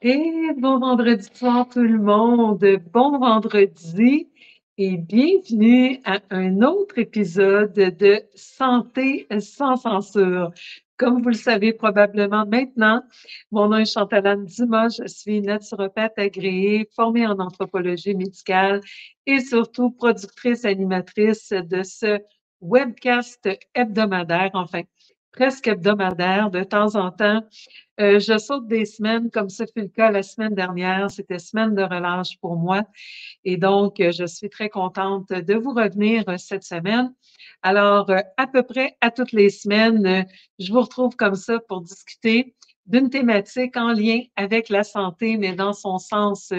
Et bon vendredi soir tout le monde, bon vendredi et bienvenue à un autre épisode de Santé sans censure. Comme vous le savez probablement maintenant, mon nom est Chantalane Dumas, je suis naturopathe agréée, formée en anthropologie médicale et surtout productrice animatrice de ce webcast hebdomadaire, enfin presque hebdomadaire de temps en temps. Je saute des semaines, comme ce fut le cas la semaine dernière. C'était semaine de relâche pour moi. Et donc, je suis très contente de vous revenir cette semaine. Alors, à peu près à toutes les semaines, je vous retrouve comme ça pour discuter d'une thématique en lien avec la santé, mais dans son sens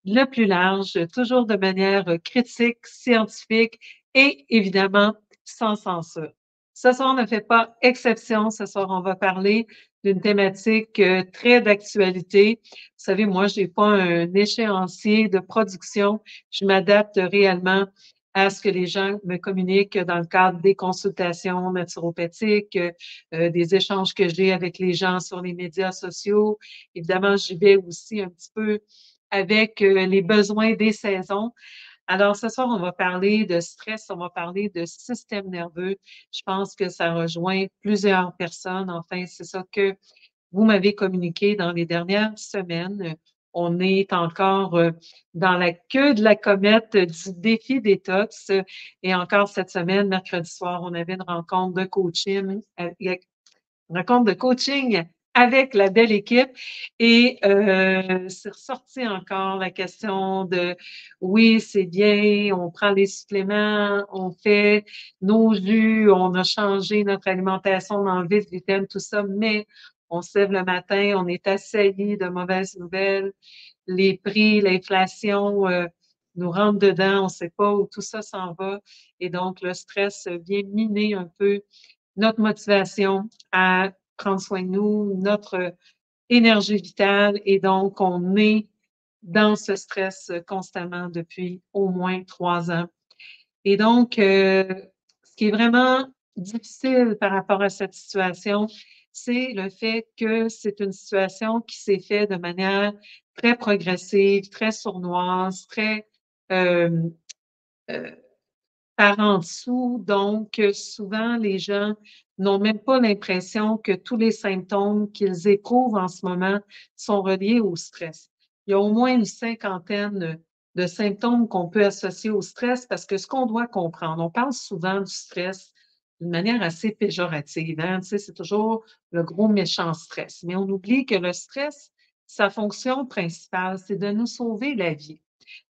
le plus large, toujours de manière critique, scientifique et évidemment sans censure. Ce soir, on ne fait pas exception. Ce soir, on va parler d'une thématique très d'actualité. Vous savez, moi, je n'ai pas un échéancier de production. Je m'adapte réellement à ce que les gens me communiquent dans le cadre des consultations naturopathiques, des échanges que j'ai avec les gens sur les médias sociaux. Évidemment, j'y vais aussi un petit peu avec les besoins des saisons. Alors, ce soir, on va parler de stress, on va parler de système nerveux. Je pense que ça rejoint plusieurs personnes. Enfin, c'est ça que vous m'avez communiqué dans les dernières semaines. On est encore dans la queue de la comète du défi détox. Et encore cette semaine, mercredi soir, on avait une rencontre de coaching avec la belle équipe. Et c'est ressorti encore la question de oui, c'est bien, on prend les suppléments, on fait nos jus, on a changé notre alimentation, on a enlevé le gluten, tout ça, mais on se lève le matin, on est assailli de mauvaises nouvelles, les prix, l'inflation nous rentre dedans, on ne sait pas où tout ça s'en va. Et donc, le stress vient miner un peu notre motivation à prendre soin de nous, notre énergie vitale. Et donc, on est dans ce stress constamment depuis au moins 3 ans. Et donc, ce qui est vraiment difficile par rapport à cette situation, c'est le fait que c'est une situation qui s'est faite de manière très progressive, très sournoise, très euh, euh, par en dessous. Donc, souvent, les gens n'ont même pas l'impression que tous les symptômes qu'ils éprouvent en ce moment sont reliés au stress. Il y a au moins une cinquantaine de symptômes qu'on peut associer au stress parce que ce qu'on doit comprendre, on parle souvent du stress d'une manière assez péjorative. Hein? Tu sais, c'est toujours le gros méchant stress. Mais on oublie que le stress, sa fonction principale, c'est de nous sauver la vie.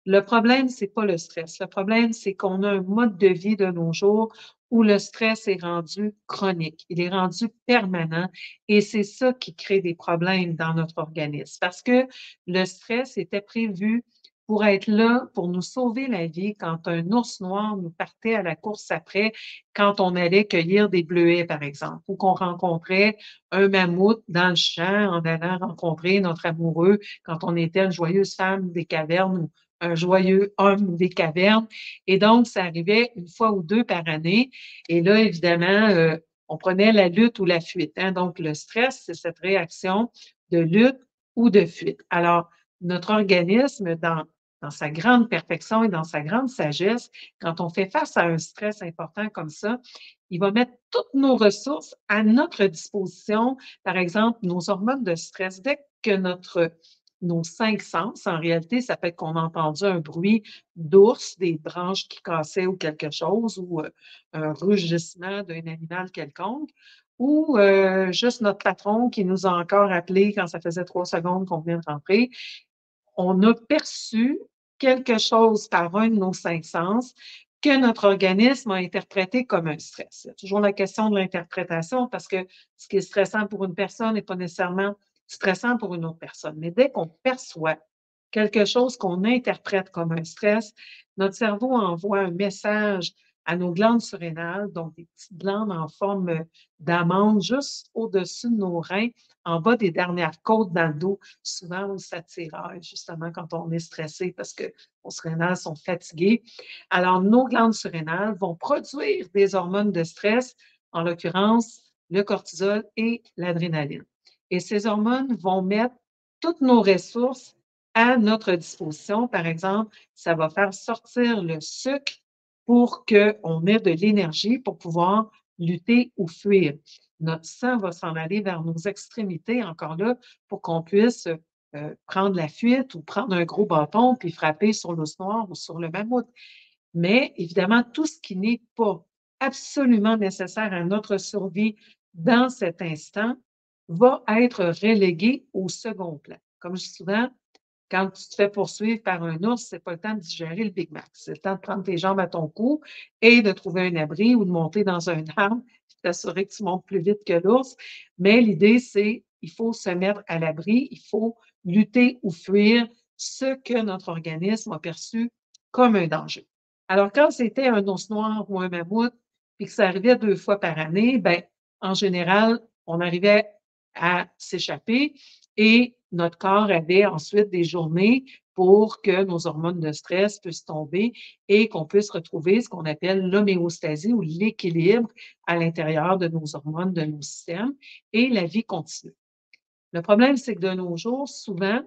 Le problème, c'est pas le stress. Le problème, c'est qu'on a un mode de vie de nos jours où le stress est rendu chronique, il est rendu permanent et c'est ça qui crée des problèmes dans notre organisme parce que le stress était prévu pour être là, pour nous sauver la vie quand un ours noir nous partait à la course après, quand on allait cueillir des bleuets, par exemple, ou qu'on rencontrait un mammouth dans le champ en allant rencontrer notre amoureux quand on était une joyeuse femme des cavernes un joyeux homme des cavernes. Et donc, ça arrivait une fois ou deux par année. Et là, évidemment, on prenait la lutte ou la fuite. Hein? Donc, le stress, c'est cette réaction de lutte ou de fuite. Alors, notre organisme, dans sa grande perfection et dans sa grande sagesse, quand on fait face à un stress important comme ça, il va mettre toutes nos ressources à notre disposition. Par exemple, nos hormones de stress. Dès que nos 5 sens. En réalité, ça fait qu'on a entendu un bruit d'ours, des branches qui cassaient ou quelque chose, ou un rugissement d'un animal quelconque, ou juste notre patron qui nous a encore appelé quand ça faisait 3 secondes qu'on venait de rentrer. On a perçu quelque chose par un de nos 5 sens que notre organisme a interprété comme un stress. Il y a toujours la question de l'interprétation parce que ce qui est stressant pour une personne n'est pas nécessairement stressant pour une autre personne. Mais dès qu'on perçoit quelque chose qu'on interprète comme un stress, notre cerveau envoie un message à nos glandes surrénales, donc des petites glandes en forme d'amande juste au-dessus de nos reins, en bas des dernières côtes dans le dos, souvent où ça tiraille, justement quand on est stressé parce que nos surrénales sont fatiguées. Alors, nos glandes surrénales vont produire des hormones de stress, en l'occurrence le cortisol et l'adrénaline. Et ces hormones vont mettre toutes nos ressources à notre disposition. Par exemple, ça va faire sortir le sucre pour qu'on ait de l'énergie pour pouvoir lutter ou fuir. Notre sang va s'en aller vers nos extrémités, encore là, pour qu'on puisse prendre la fuite ou prendre un gros bâton puis frapper sur l'os noir ou sur le mammouth. Mais évidemment, tout ce qui n'est pas absolument nécessaire à notre survie dans cet instant va être relégué au second plan. Comme je dis souvent, quand tu te fais poursuivre par un ours, c'est pas le temps de digérer le Big Mac. C'est le temps de prendre tes jambes à ton cou et de trouver un abri ou de monter dans un arbre, t'assurer que tu montes plus vite que l'ours. Mais l'idée, c'est il faut se mettre à l'abri, il faut lutter ou fuir ce que notre organisme a perçu comme un danger. Alors, quand c'était un ours noir ou un mammouth, puis que ça arrivait 2 fois par année, ben, en général, on arrivait à s'échapper et notre corps avait ensuite des journées pour que nos hormones de stress puissent tomber et qu'on puisse retrouver ce qu'on appelle l'homéostasie ou l'équilibre à l'intérieur de nos hormones, de nos systèmes, et la vie continue. Le problème, c'est que de nos jours, souvent,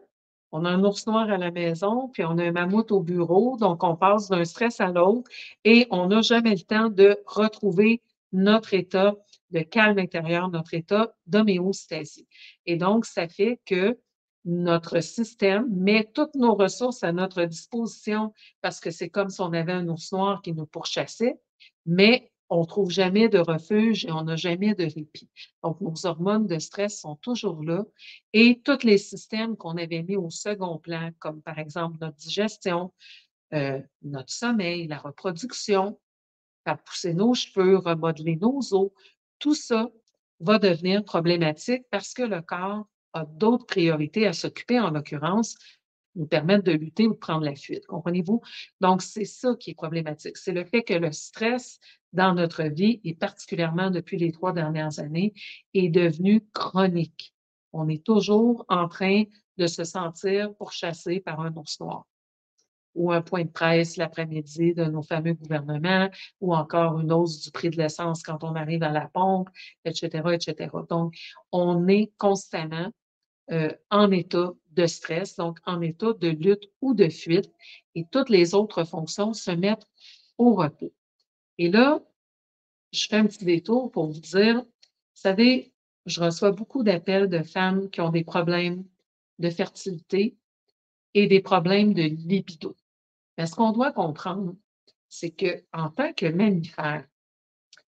on a un ours noir à la maison, puis on a un mammouth au bureau, donc on passe d'un stress à l'autre et on n'a jamais le temps de retrouver notre état de calme intérieur, notre état d'homéostasie. Et donc, ça fait que notre système met toutes nos ressources à notre disposition parce que c'est comme si on avait un ours noir qui nous pourchassait, mais on ne trouve jamais de refuge et on n'a jamais de répit. Donc, nos hormones de stress sont toujours là et tous les systèmes qu'on avait mis au second plan, comme par exemple notre digestion, notre sommeil, la reproduction, faire pousser nos cheveux, remodeler nos os, tout ça va devenir problématique parce que le corps a d'autres priorités à s'occuper, en l'occurrence, nous permettre de lutter ou de prendre la fuite. Comprenez-vous? Donc, c'est ça qui est problématique. C'est le fait que le stress dans notre vie, et particulièrement depuis les 3 dernières années, est devenu chronique. On est toujours en train de se sentir pourchassé par un ours noir ou un point de presse l'après-midi de nos fameux gouvernements, ou encore une hausse du prix de l'essence quand on arrive à la pompe, et cetera, et cetera. Donc, on est constamment en état de stress, donc en état de lutte ou de fuite, et toutes les autres fonctions se mettent au repos. Et là, je fais un petit détour pour vous dire, vous savez, je reçois beaucoup d'appels de femmes qui ont des problèmes de fertilité et des problèmes de libido. Mais ce qu'on doit comprendre, c'est qu'en tant que mammifère,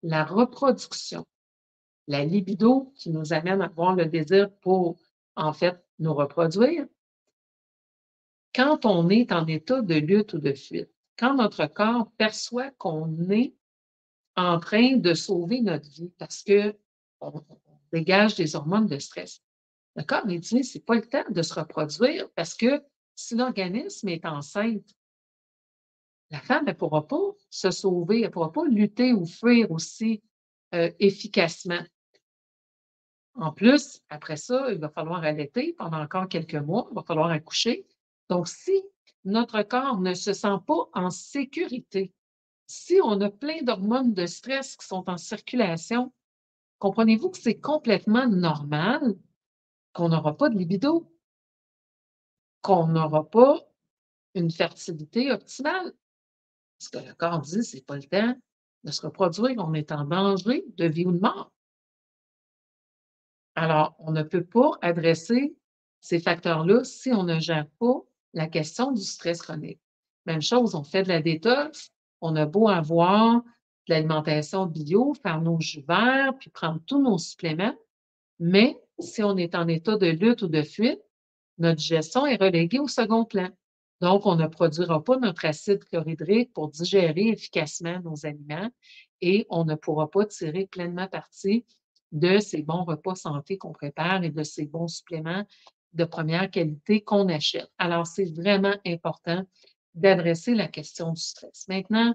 la reproduction, la libido qui nous amène à avoir le désir pour, en fait, nous reproduire, quand on est en état de lutte ou de fuite, quand notre corps perçoit qu'on est en train de sauver notre vie parce qu'on dégage des hormones de stress, le corps il dit, c'est pas le temps de se reproduire parce que si l'organisme est enceinte, la femme, elle ne pourra pas se sauver, elle ne pourra pas lutter ou fuir aussi efficacement. En plus, après ça, il va falloir allaiter pendant encore quelques mois, il va falloir accoucher. Donc, si notre corps ne se sent pas en sécurité, si on a plein d'hormones de stress qui sont en circulation, comprenez-vous que c'est complètement normal qu'on n'aura pas de libido, qu'on n'aura pas une fertilité optimale. Parce que le corps dit, c'est pas le temps de se reproduire, on est en danger de vie ou de mort. Alors, on ne peut pas adresser ces facteurs-là si on ne gère pas la question du stress chronique. Même chose, on fait de la détox, on a beau avoir de l'alimentation bio, faire nos jus verts, puis prendre tous nos suppléments, mais si on est en état de lutte ou de fuite, notre digestion est reléguée au second plan. Donc, on ne produira pas notre acide chlorhydrique pour digérer efficacement nos aliments et on ne pourra pas tirer pleinement parti de ces bons repas santé qu'on prépare et de ces bons suppléments de première qualité qu'on achète. Alors, c'est vraiment important d'adresser la question du stress. Maintenant,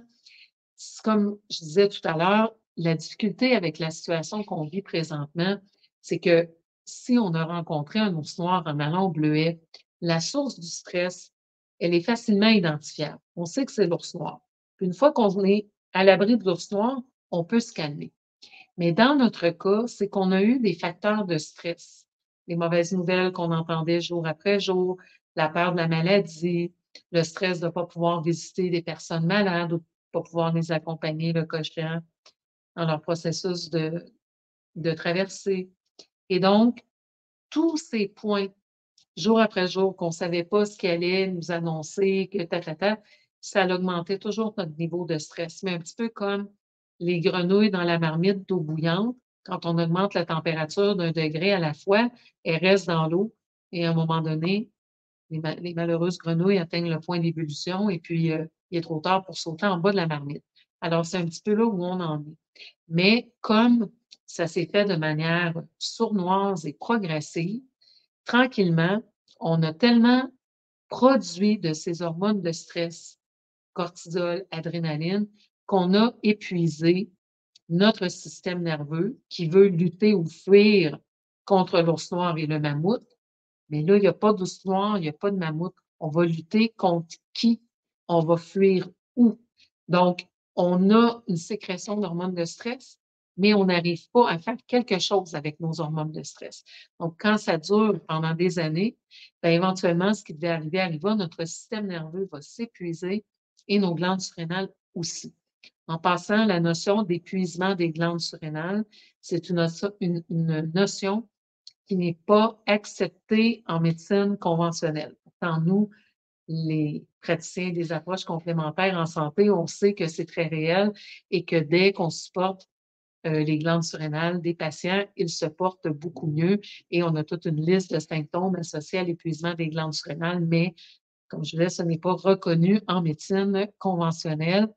comme je disais tout à l'heure, la difficulté avec la situation qu'on vit présentement, c'est que si on a rencontré un ours noir en allant au bleuet, la source du stress, elle est facilement identifiable. On sait que c'est l'ours noir. Puis une fois qu'on est à l'abri de l'ours noir, on peut se calmer. Mais dans notre cas, c'est qu'on a eu des facteurs de stress les mauvaises nouvelles qu'on entendait jour après jour, la peur de la maladie, le stress de ne pas pouvoir visiter des personnes malades ou de ne pas pouvoir les accompagner, le cas échéant, dans leur processus de traversée. Et donc, tous ces points, jour après jour, qu'on ne savait pas ce qui allait nous annoncer, que ça augmentait toujours notre niveau de stress. Mais un petit peu comme les grenouilles dans la marmite d'eau bouillante, quand on augmente la température d'1 degré à la fois, elles restent dans l'eau et à un moment donné, les malheureuses grenouilles atteignent le point d'ébullition et puis il est trop tard pour sauter en bas de la marmite. Alors, c'est un petit peu là où on en est. Mais comme ça s'est fait de manière sournoise et progressive, tranquillement, on a tellement produit de ces hormones de stress, cortisol, adrénaline, qu'on a épuisé notre système nerveux qui veut lutter ou fuir contre l'ours noir et le mammouth. Mais là, il n'y a pas d'ours noir, il n'y a pas de mammouth. On va lutter contre qui? On va fuir où? Donc, on a une sécrétion d'hormones de stress, mais on n'arrive pas à faire quelque chose avec nos hormones de stress. Donc, quand ça dure pendant des années, bien, éventuellement, ce qui devait arriver arriva, notre système nerveux va s'épuiser et nos glandes surrénales aussi. En passant, la notion d'épuisement des glandes surrénales, c'est une notion qui n'est pas acceptée en médecine conventionnelle. Pourtant, nous, les praticiens des approches complémentaires en santé, on sait que c'est très réel et que dès qu'on supporte les glandes surrénales des patients, ils se portent beaucoup mieux et on a toute une liste de symptômes associés à l'épuisement des glandes surrénales, mais comme je disais, ce n'est pas reconnu en médecine conventionnelle.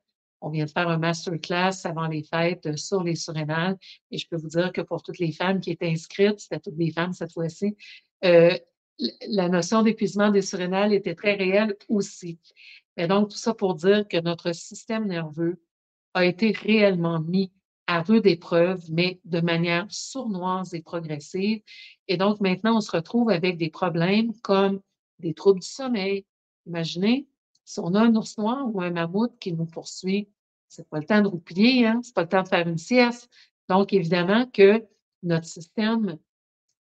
On vient de faire un masterclass avant les fêtes sur les surrénales et je peux vous dire que pour toutes les femmes qui étaient inscrites, c'était toutes des femmes cette fois-ci, euh, la notion d'épuisement des surrénales était très réelle aussi. Et donc, tout ça pour dire que notre système nerveux a été réellement mis à rude épreuve, mais de manière sournoise et progressive. Et donc, maintenant, on se retrouve avec des problèmes comme des troubles du sommeil. Imaginez, si on a un ours noir ou un mammouth qui nous poursuit, c'est pas le temps de roupiller, hein? C'est pas le temps de faire une sieste. Donc, évidemment que notre système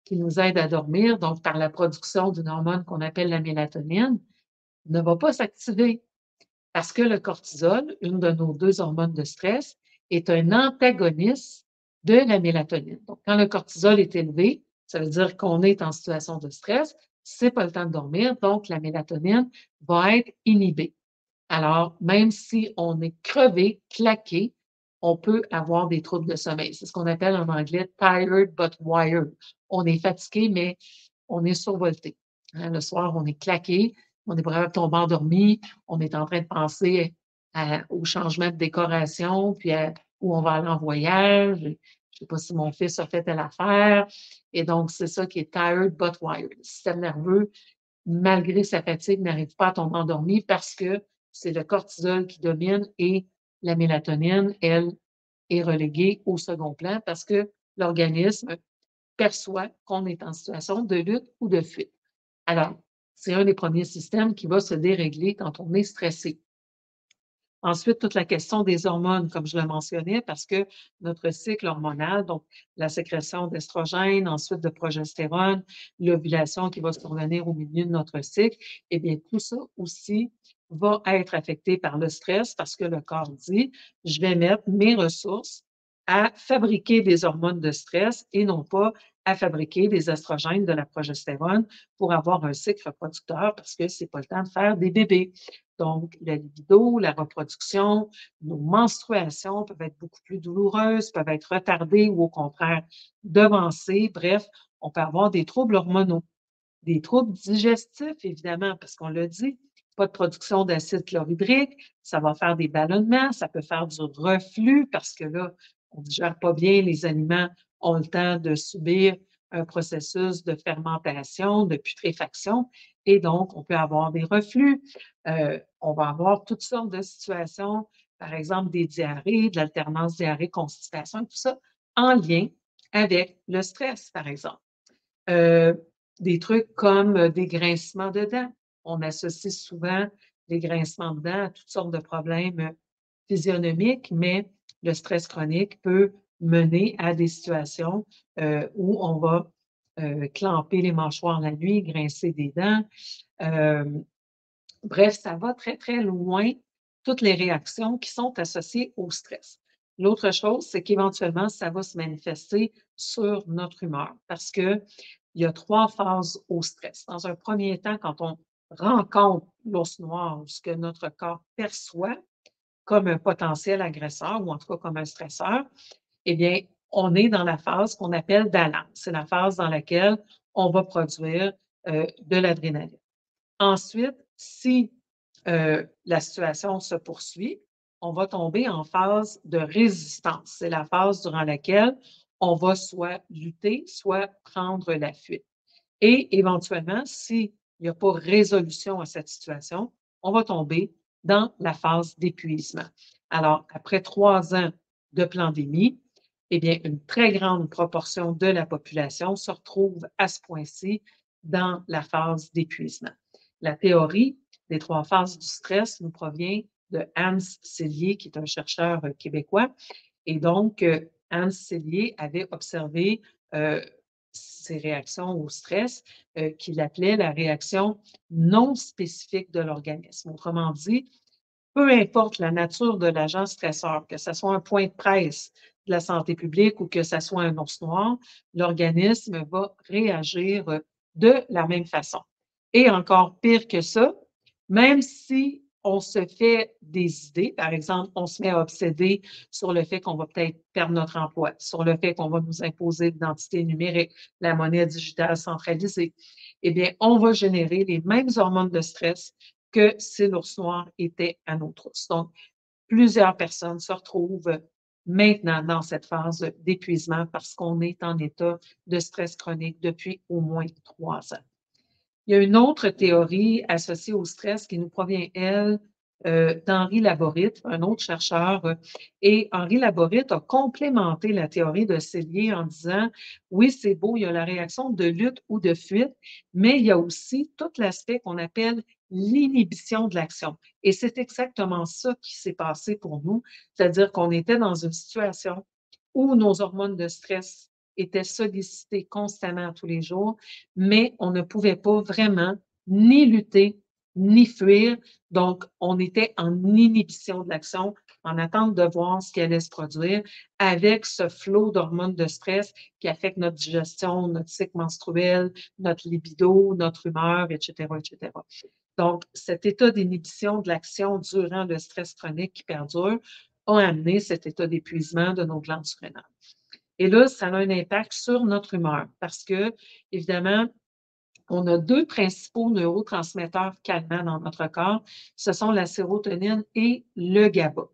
qui nous aide à dormir, donc par la production d'une hormone qu'on appelle la mélatonine, ne va pas s'activer. Parce que le cortisol, une de nos 2 hormones de stress, est un antagoniste de la mélatonine. Donc, quand le cortisol est élevé, ça veut dire qu'on est en situation de stress, c'est pas le temps de dormir, donc la mélatonine va être inhibée. Alors, même si on est crevé, claqué, on peut avoir des troubles de sommeil. C'est ce qu'on appelle en anglais tired but wired. On est fatigué, mais on est survolté. Hein, le soir, on est claqué, on est probablement tombé endormi, on est en train de penser au changement de décoration, puis où on va aller en voyage. Je ne sais pas si mon fils a fait telle affaire. Et donc, c'est ça qui est tired but wired. Le système nerveux, malgré sa fatigue, n'arrive pas à tomber endormi parce que c'est le cortisol qui domine et la mélatonine, elle, est reléguée au second plan parce que l'organisme perçoit qu'on est en situation de lutte ou de fuite. Alors, c'est un des premiers systèmes qui va se dérégler quand on est stressé. Ensuite, toute la question des hormones, comme je le mentionnais, parce que notre cycle hormonal, donc la sécrétion d'estrogène, ensuite de progestérone, l'ovulation qui va survenir au milieu de notre cycle, eh bien, tout ça aussi va être affecté par le stress parce que le corps dit, je vais mettre mes ressources à fabriquer des hormones de stress et non pas à fabriquer des estrogènes, de la progestérone pour avoir un cycle reproducteur parce que c'est pas le temps de faire des bébés. Donc, la libido, la reproduction, nos menstruations peuvent être beaucoup plus douloureuses, peuvent être retardées ou au contraire devancées. Bref, on peut avoir des troubles hormonaux, des troubles digestifs, évidemment, parce qu'on l'a dit, pas de production d'acide chlorhydrique, ça va faire des ballonnements, ça peut faire du reflux parce que là, on ne digère pas bien, les aliments ont le temps de subir un processus de fermentation, de putréfaction, et donc on peut avoir des reflux. On va avoir toutes sortes de situations, par exemple des diarrhées, de l'alternance diarrhée-constipation, tout ça en lien avec le stress, par exemple. Euh, des trucs comme des grincements de dents. On associe souvent les grincements de dents à toutes sortes de problèmes physionomiques, mais le stress chronique peut mener à des situations où on va clamper les mâchoires la nuit, grincer des dents. Bref, ça va très, très loin, toutes les réactions qui sont associées au stress. L'autre chose, c'est qu'éventuellement, ça va se manifester sur notre humeur parce qu'il y a 3 phases au stress. Dans un premier temps, quand on rencontre l'ours noir, ce que notre corps perçoit comme un potentiel agresseur ou en tout cas comme un stresseur, eh bien, on est dans la phase qu'on appelle d'alarme. C'est la phase dans laquelle on va produire de l'adrénaline. Ensuite, si la situation se poursuit, on va tomber en phase de résistance. C'est la phase durant laquelle on va soit lutter, soit prendre la fuite. Et éventuellement, s'il n'y a pas résolution à cette situation, on va tomber dans la phase d'épuisement. Alors, après 3 ans de pandémie, eh bien, une très grande proportion de la population se retrouve à ce point-ci dans la phase d'épuisement. La théorie des 3 phases du stress nous provient de Hans Selye, qui est un chercheur québécois. Et donc, Hans Selye avait observé ces réactions au stress qu'il appelait la réaction non spécifique de l'organisme. Autrement dit, peu importe la nature de l'agent stresseur, que ce soit un point de presse de la santé publique ou que ce soit un ours noir, l'organisme va réagir de la même façon. Et encore pire que ça, même si on se fait des idées, par exemple, on se met à obséder sur le fait qu'on va peut-être perdre notre emploi, sur le fait qu'on va nous imposer l'identité numérique, la monnaie digitale centralisée, eh bien, on va générer les mêmes hormones de stress que si l'ours noir était à nos trousses. Donc, plusieurs personnes se retrouvent maintenant dans cette phase d'épuisement parce qu'on est en état de stress chronique depuis au moins 3 ans. Il y a une autre théorie associée au stress qui nous provient, elle, d'Henri Laborit, un autre chercheur. Et Henri Laborit a complémenté la théorie de Selye en disant, oui, c'est beau, il y a la réaction de lutte ou de fuite, mais il y a aussi tout l'aspect qu'on appelle l'inhibition de l'action. Et c'est exactement ça qui s'est passé pour nous, c'est-à-dire qu'on était dans une situation où nos hormones de stress étaient sollicitées constamment tous les jours, mais on ne pouvait pas vraiment ni lutter, ni fuir. Donc, on était en inhibition de l'action, en attente de voir ce qui allait se produire avec ce flot d'hormones de stress qui affecte notre digestion, notre cycle menstruel, notre libido, notre humeur, etc., etc. Donc, cet état d'inhibition de l'action durant le stress chronique qui perdure a amené cet état d'épuisement de nos glandes surrénales. Et là, ça a un impact sur notre humeur parce que, évidemment, on a 2 principaux neurotransmetteurs calmants dans notre corps, ce sont la sérotonine et le GABA.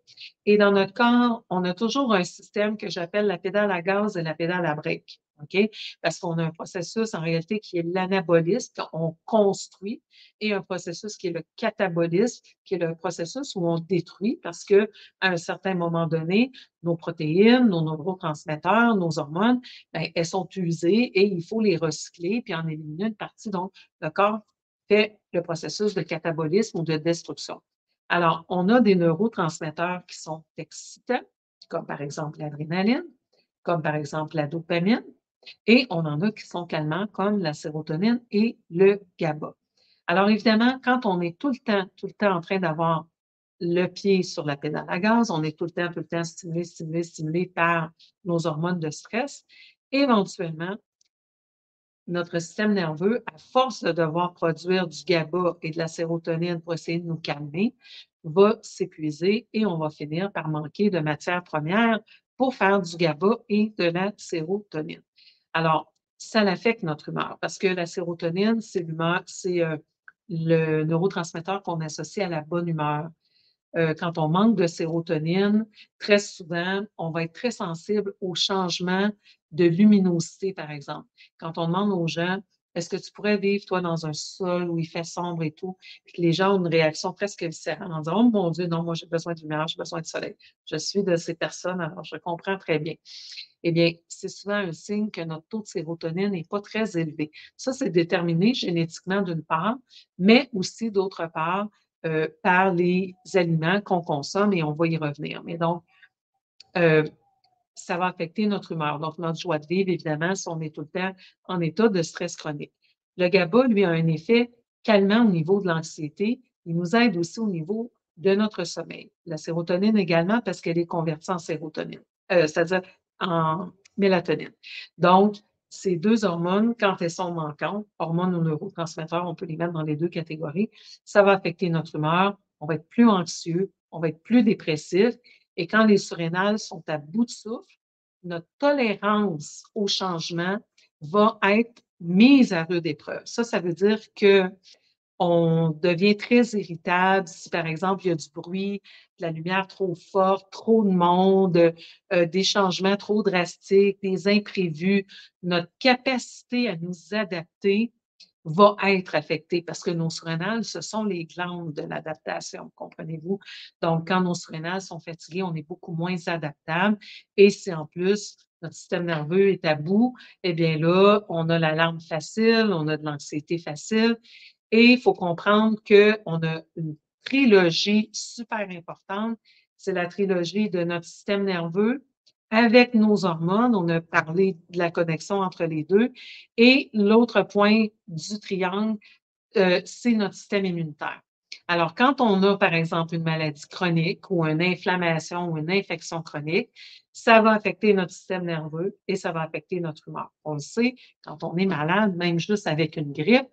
Et dans notre corps, on a toujours un système que j'appelle la pédale à gaz et la pédale à break. OK? Parce qu'on a un processus en réalité qui est l'anabolisme, qu'on construit, et un processus qui est le catabolisme, qui est le processus où on détruit parce que à un certain moment donné, nos protéines, nos neurotransmetteurs, nos hormones, bien, elles sont usées et il faut les recycler puis en éliminer une partie. Donc, le corps fait le processus de catabolisme ou de destruction. Alors, on a des neurotransmetteurs qui sont excitants, comme par exemple l'adrénaline, comme par exemple la dopamine, et on en a qui sont calmants, comme la sérotonine et le GABA. Alors, évidemment, quand on est tout le temps en train d'avoir le pied sur la pédale à gaz, on est tout le temps stimulé par nos hormones de stress, éventuellement, notre système nerveux, à force de devoir produire du GABA et de la sérotonine pour essayer de nous calmer, va s'épuiser et on va finir par manquer de matières premières pour faire du GABA et de la sérotonine. Alors, ça affecte notre humeur parce que la sérotonine, c'est l'humeur, c'est le neurotransmetteur qu'on associe à la bonne humeur. Quand on manque de sérotonine, très souvent, on va être très sensible aux changements de luminosité, par exemple. Quand on demande aux gens, est-ce que tu pourrais vivre, toi, dans un sol où il fait sombre et tout, puis que les gens ont une réaction presque viscérale en disant, oh mon Dieu, non, moi, j'ai besoin de lumière, j'ai besoin de soleil. Je suis de ces personnes, alors je comprends très bien. Eh bien, c'est souvent un signe que notre taux de sérotonine n'est pas très élevé. Ça, c'est déterminé génétiquement d'une part, mais aussi d'autre part par les aliments qu'on consomme et on va y revenir. Mais donc, euh, ça va affecter notre humeur. Donc, notre joie de vivre, évidemment, si on est tout le temps en état de stress chronique. Le GABA, lui, a un effet calmant au niveau de l'anxiété. Il nous aide aussi au niveau de notre sommeil. La sérotonine également, parce qu'elle est convertie en sérotonine, c'est-à-dire en mélatonine. Donc, ces deux hormones, quand elles sont manquantes, hormones ou neurotransmetteurs, on peut les mettre dans les deux catégories, ça va affecter notre humeur, on va être plus anxieux, on va être plus dépressif. Et quand les surrénales sont à bout de souffle, notre tolérance au changement va être mise à rude épreuve. Ça veut dire que on devient très irritable si, par exemple, il y a du bruit, de la lumière trop forte, trop de monde, des changements trop drastiques, des imprévus. Notre capacité à nous adapter va être affectée parce que nos surrénales, ce sont les glandes de l'adaptation, comprenez-vous? Donc, quand nos surrénales sont fatiguées, on est beaucoup moins adaptable. Et si en plus notre système nerveux est à bout, eh bien là, on a l'alarme facile, on a de l'anxiété facile. Et il faut comprendre qu'on a une trilogie super importante. C'est la trilogie de notre système nerveux avec nos hormones. On a parlé de la connexion entre les deux. Et l'autre point du triangle, c'est notre système immunitaire. Alors, quand on a, par exemple, une maladie chronique ou une inflammation ou une infection chronique, ça va affecter notre système nerveux et ça va affecter notre humeur. On le sait, quand on est malade, même juste avec une grippe,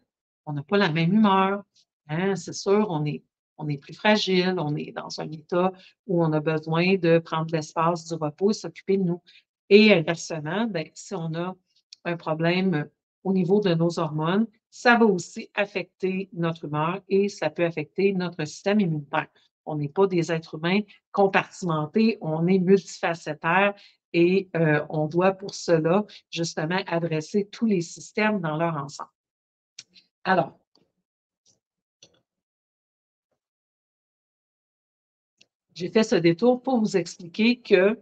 on n'a pas la même humeur. Hein? C'est sûr, on est plus fragile, on est dans un état où on a besoin de prendre de l'espace, du repos et s'occuper de nous. Et inversement, ben, si on a un problème au niveau de nos hormones, ça va aussi affecter notre humeur et ça peut affecter notre système immunitaire. On n'est pas des êtres humains compartimentés, on est multifacétaires et on doit pour cela justement adresser tous les systèmes dans leur ensemble. Alors, j'ai fait ce détour pour vous expliquer que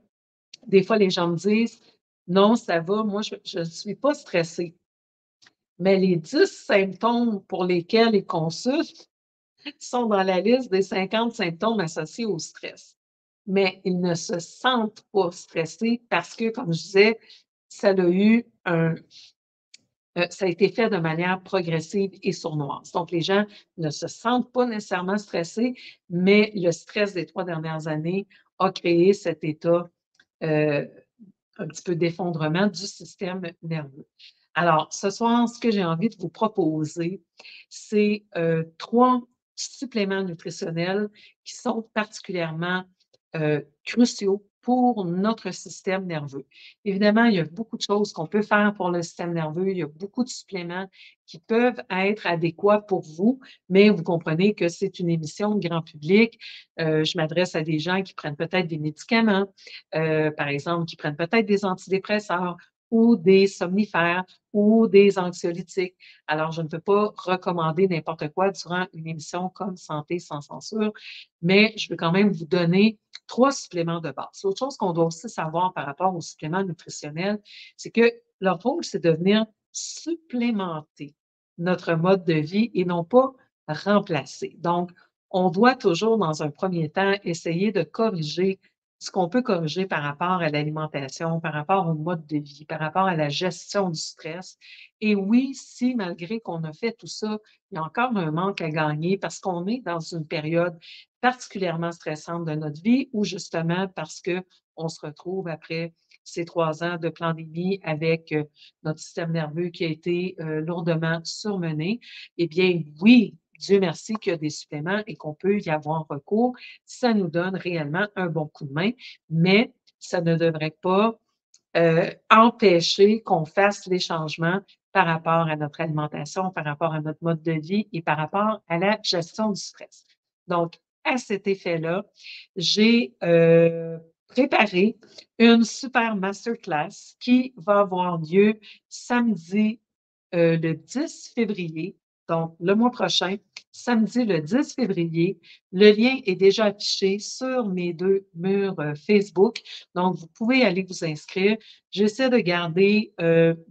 des fois, les gens me disent: «Non, ça va, moi, je ne suis pas stressée». Mais les 10 symptômes pour lesquels ils consultent sont dans la liste des 50 symptômes associés au stress. Mais ils ne se sentent pas stressés parce que, comme je disais, ça a eu ça a été fait de manière progressive et sournoise. Donc, les gens ne se sentent pas nécessairement stressés, mais le stress des 3 dernières années a créé cet état, euh, un petit peu d'effondrement du système nerveux. Alors, ce soir, ce que j'ai envie de vous proposer, c'est 3 suppléments nutritionnels qui sont particulièrement cruciaux pour notre système nerveux. Évidemment, il y a beaucoup de choses qu'on peut faire pour le système nerveux. Il y a beaucoup de suppléments qui peuvent être adéquats pour vous, mais vous comprenez que c'est une émission de grand public. Je m'adresse à des gens qui prennent peut-être des médicaments, par exemple, qui prennent peut-être des antidépresseurs ou des somnifères ou des anxiolytiques. Alors, je ne peux pas recommander n'importe quoi durant une émission comme Santé sans censure, mais je veux quand même vous donner 3 suppléments de base. L'autre chose qu'on doit aussi savoir par rapport aux suppléments nutritionnels, c'est que leur rôle, c'est de venir supplémenter notre mode de vie et non pas remplacer. Donc, on doit toujours, dans un premier temps, essayer de corriger ce qu'on peut corriger par rapport à l'alimentation, par rapport au mode de vie, par rapport à la gestion du stress. Et oui, si malgré qu'on a fait tout ça, il y a encore un manque à gagner parce qu'on est dans une période particulièrement stressante de notre vie ou justement parce qu'on se retrouve après ces 3 ans de pandémie avec notre système nerveux qui a été lourdement surmené, eh bien, oui, Dieu merci qu'il y a des suppléments et qu'on peut y avoir recours. Ça nous donne réellement un bon coup de main, mais ça ne devrait pas empêcher qu'on fasse les changements par rapport à notre alimentation, par rapport à notre mode de vie et par rapport à la gestion du stress. Donc, à cet effet-là, j'ai préparé une super masterclass qui va avoir lieu samedi le 10 février, donc le mois prochain, samedi le 10 février. Le lien est déjà affiché sur mes 2 murs, Facebook, donc vous pouvez aller vous inscrire. J'essaie de garder,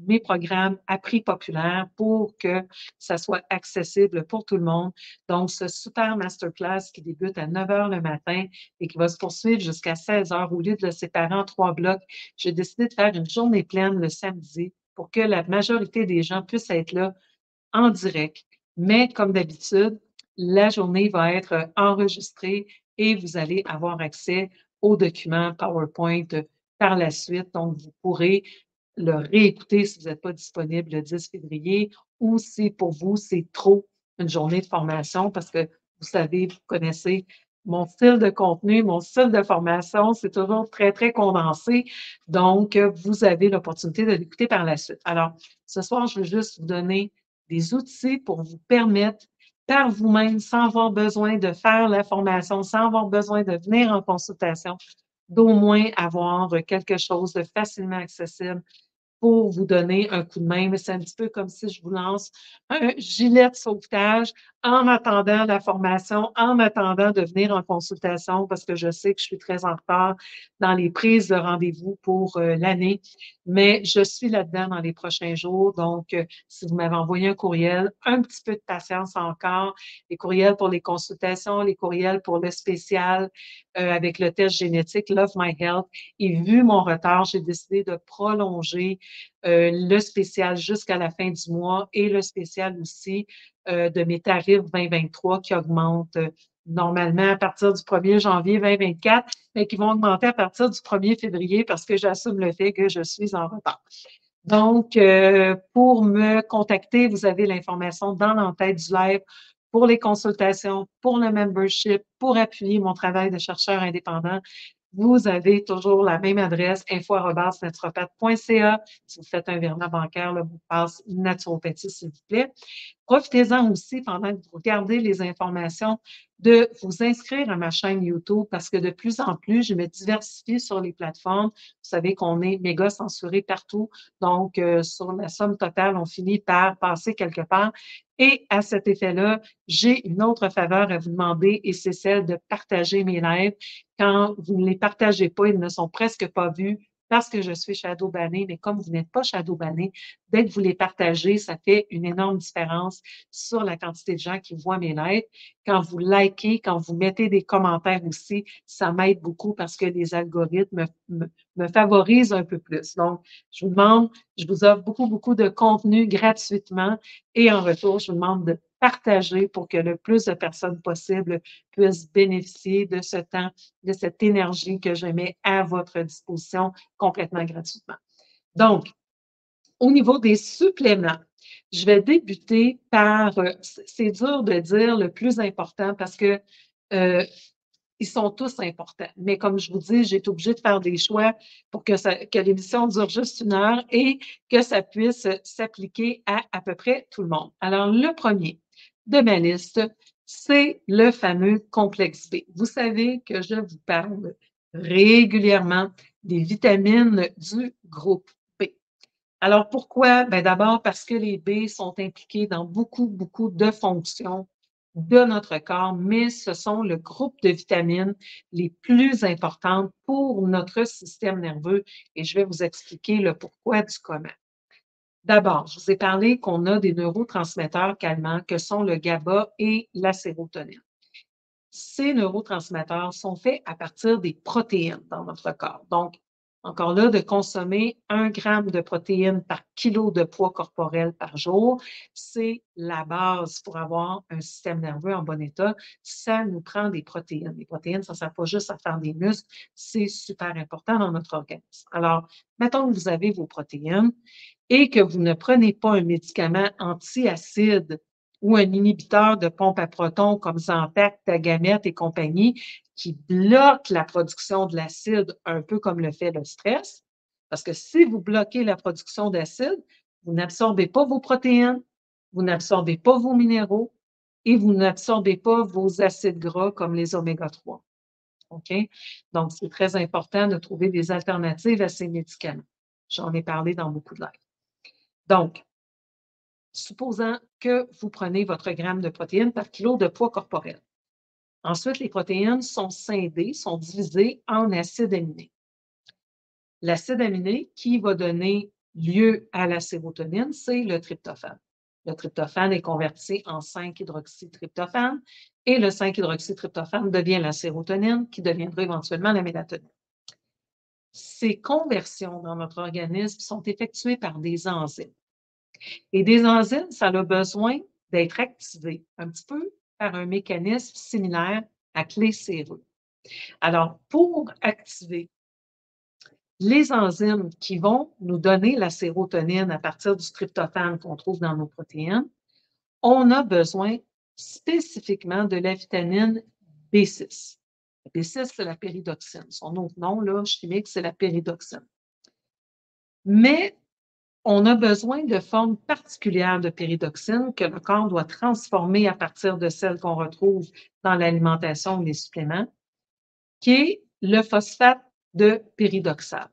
mes programmes à prix populaire pour que ça soit accessible pour tout le monde. Donc ce super masterclass qui débute à 9 heures le matin et qui va se poursuivre jusqu'à 16 heures, au lieu de le séparer en 3 blocs, j'ai décidé de faire une journée pleine le samedi pour que la majorité des gens puissent être là en direct. Mais comme d'habitude, la journée va être enregistrée et vous allez avoir accès aux documents PowerPoint par la suite. Donc, vous pourrez le réécouter si vous n'êtes pas disponible le 10 février ou si pour vous, c'est trop une journée de formation parce que vous savez, vous connaissez mon style de contenu, mon style de formation, c'est toujours très, très condensé. Donc, vous avez l'opportunité de l'écouter par la suite. Alors, ce soir, je veux juste vous donner des outils pour vous permettre par vous-même, sans avoir besoin de faire la formation, sans avoir besoin de venir en consultation, d'au moins avoir quelque chose de facilement accessible pour vous donner un coup de main. Mais c'est un petit peu comme si je vous lance un gilet de sauvetage en attendant la formation, en attendant de venir en consultation, parce que je sais que je suis très en retard dans les prises de rendez-vous pour l'année, mais je suis là-dedans dans les prochains jours. Donc, si vous m'avez envoyé un courriel, un petit peu de patience encore, les courriels pour les consultations, les courriels pour le spécial avec le test génétique Love My Health. Et vu mon retard, j'ai décidé de prolonger le spécial jusqu'à la fin du mois et le spécial aussi de mes tarifs 2023 qui augmentent normalement à partir du 1er janvier 2024, mais qui vont augmenter à partir du 1er février parce que j'assume le fait que je suis en retard. Donc, pour me contacter, vous avez l'information dans l'entête du live pour les consultations, pour le membership, pour appuyer mon travail de chercheur indépendant. Vous avez toujours la même adresse, info@naturopathe.ca. Si vous faites un virement bancaire, là, vous passe naturopathie, s'il vous plaît. Profitez-en aussi pendant que vous regardez les informations de vous inscrire à ma chaîne YouTube parce que de plus en plus, je me diversifie sur les plateformes. Vous savez qu'on est méga censuré partout. Donc, sur la somme totale, on finit par passer quelque part. Et à cet effet-là, j'ai une autre faveur à vous demander et c'est celle de partager mes lives. Quand vous ne les partagez pas, ils ne sont presque pas vus parce que je suis shadow bannée, mais comme vous n'êtes pas shadow banné, dès que vous les partagez, ça fait une énorme différence sur la quantité de gens qui voient mes lives. Quand vous likez, quand vous mettez des commentaires aussi, ça m'aide beaucoup parce que les algorithmes me favorisent un peu plus. Donc, je vous demande, je vous offre beaucoup, beaucoup de contenu gratuitement et en retour, je vous demande de partager pour que le plus de personnes possible puissent bénéficier de ce temps, de cette énergie que je mets à votre disposition complètement gratuitement. Donc, au niveau des suppléments, je vais débuter par, c'est dur de dire le plus important parce que ils sont tous importants. Mais comme je vous dis, j'ai été obligée de faire des choix pour que l'émission dure juste 1 heure et que ça puisse s'appliquer à peu près tout le monde. Alors, le premier de ma liste, c'est le fameux complexe B. Vous savez que je vous parle régulièrement des vitamines du groupe B. Alors, pourquoi? Ben, d'abord parce que les B sont impliqués dans beaucoup, beaucoup de fonctions de notre corps, mais ce sont le groupe de vitamines les plus importantes pour notre système nerveux et je vais vous expliquer le pourquoi du comment. D'abord, je vous ai parlé qu'on a des neurotransmetteurs calmants que sont le GABA et la sérotonine. Ces neurotransmetteurs sont faits à partir des protéines dans notre corps. Donc, encore là, de consommer 1 gramme de protéines par kilo de poids corporel par jour, c'est la base pour avoir un système nerveux en bon état. Ça nous prend des protéines. Les protéines, ça ne sert pas juste à faire des muscles, c'est super important dans notre organisme. Alors, mettons que vous avez vos protéines et que vous ne prenez pas un médicament antiacide ou un inhibiteur de pompe à protons comme Zantac, Tagamet et compagnie, qui bloque la production de l'acide, un peu comme le fait le stress. Parce que si vous bloquez la production d'acide, vous n'absorbez pas vos protéines, vous n'absorbez pas vos minéraux et vous n'absorbez pas vos acides gras comme les oméga 3. OK? Donc, c'est très important de trouver des alternatives à ces médicaments. J'en ai parlé dans beaucoup de lives. Donc, supposant que vous prenez votre gramme de protéines par kilo de poids corporel. Ensuite, les protéines sont scindées, sont divisées en acides aminés. L'acide aminé qui va donner lieu à la sérotonine, c'est le tryptophane. Le tryptophane est converti en 5-hydroxytryptophane et le 5-hydroxytryptophane devient la sérotonine qui deviendra éventuellement la mélatonine. Ces conversions dans notre organisme sont effectuées par des enzymes. Et des enzymes, ça a besoin d'être activé un petit peu par un mécanisme similaire à clé serrure. Alors, pour activer les enzymes qui vont nous donner la sérotonine à partir du tryptophane qu'on trouve dans nos protéines, on a besoin spécifiquement de la vitamine B6. La B6, c'est la péridoxine. Son autre nom là, chimique, c'est la péridoxine. Mais on a besoin de formes particulières de péridoxine que le corps doit transformer à partir de celles qu'on retrouve dans l'alimentation ou les suppléments, qui est le phosphate de péridoxal.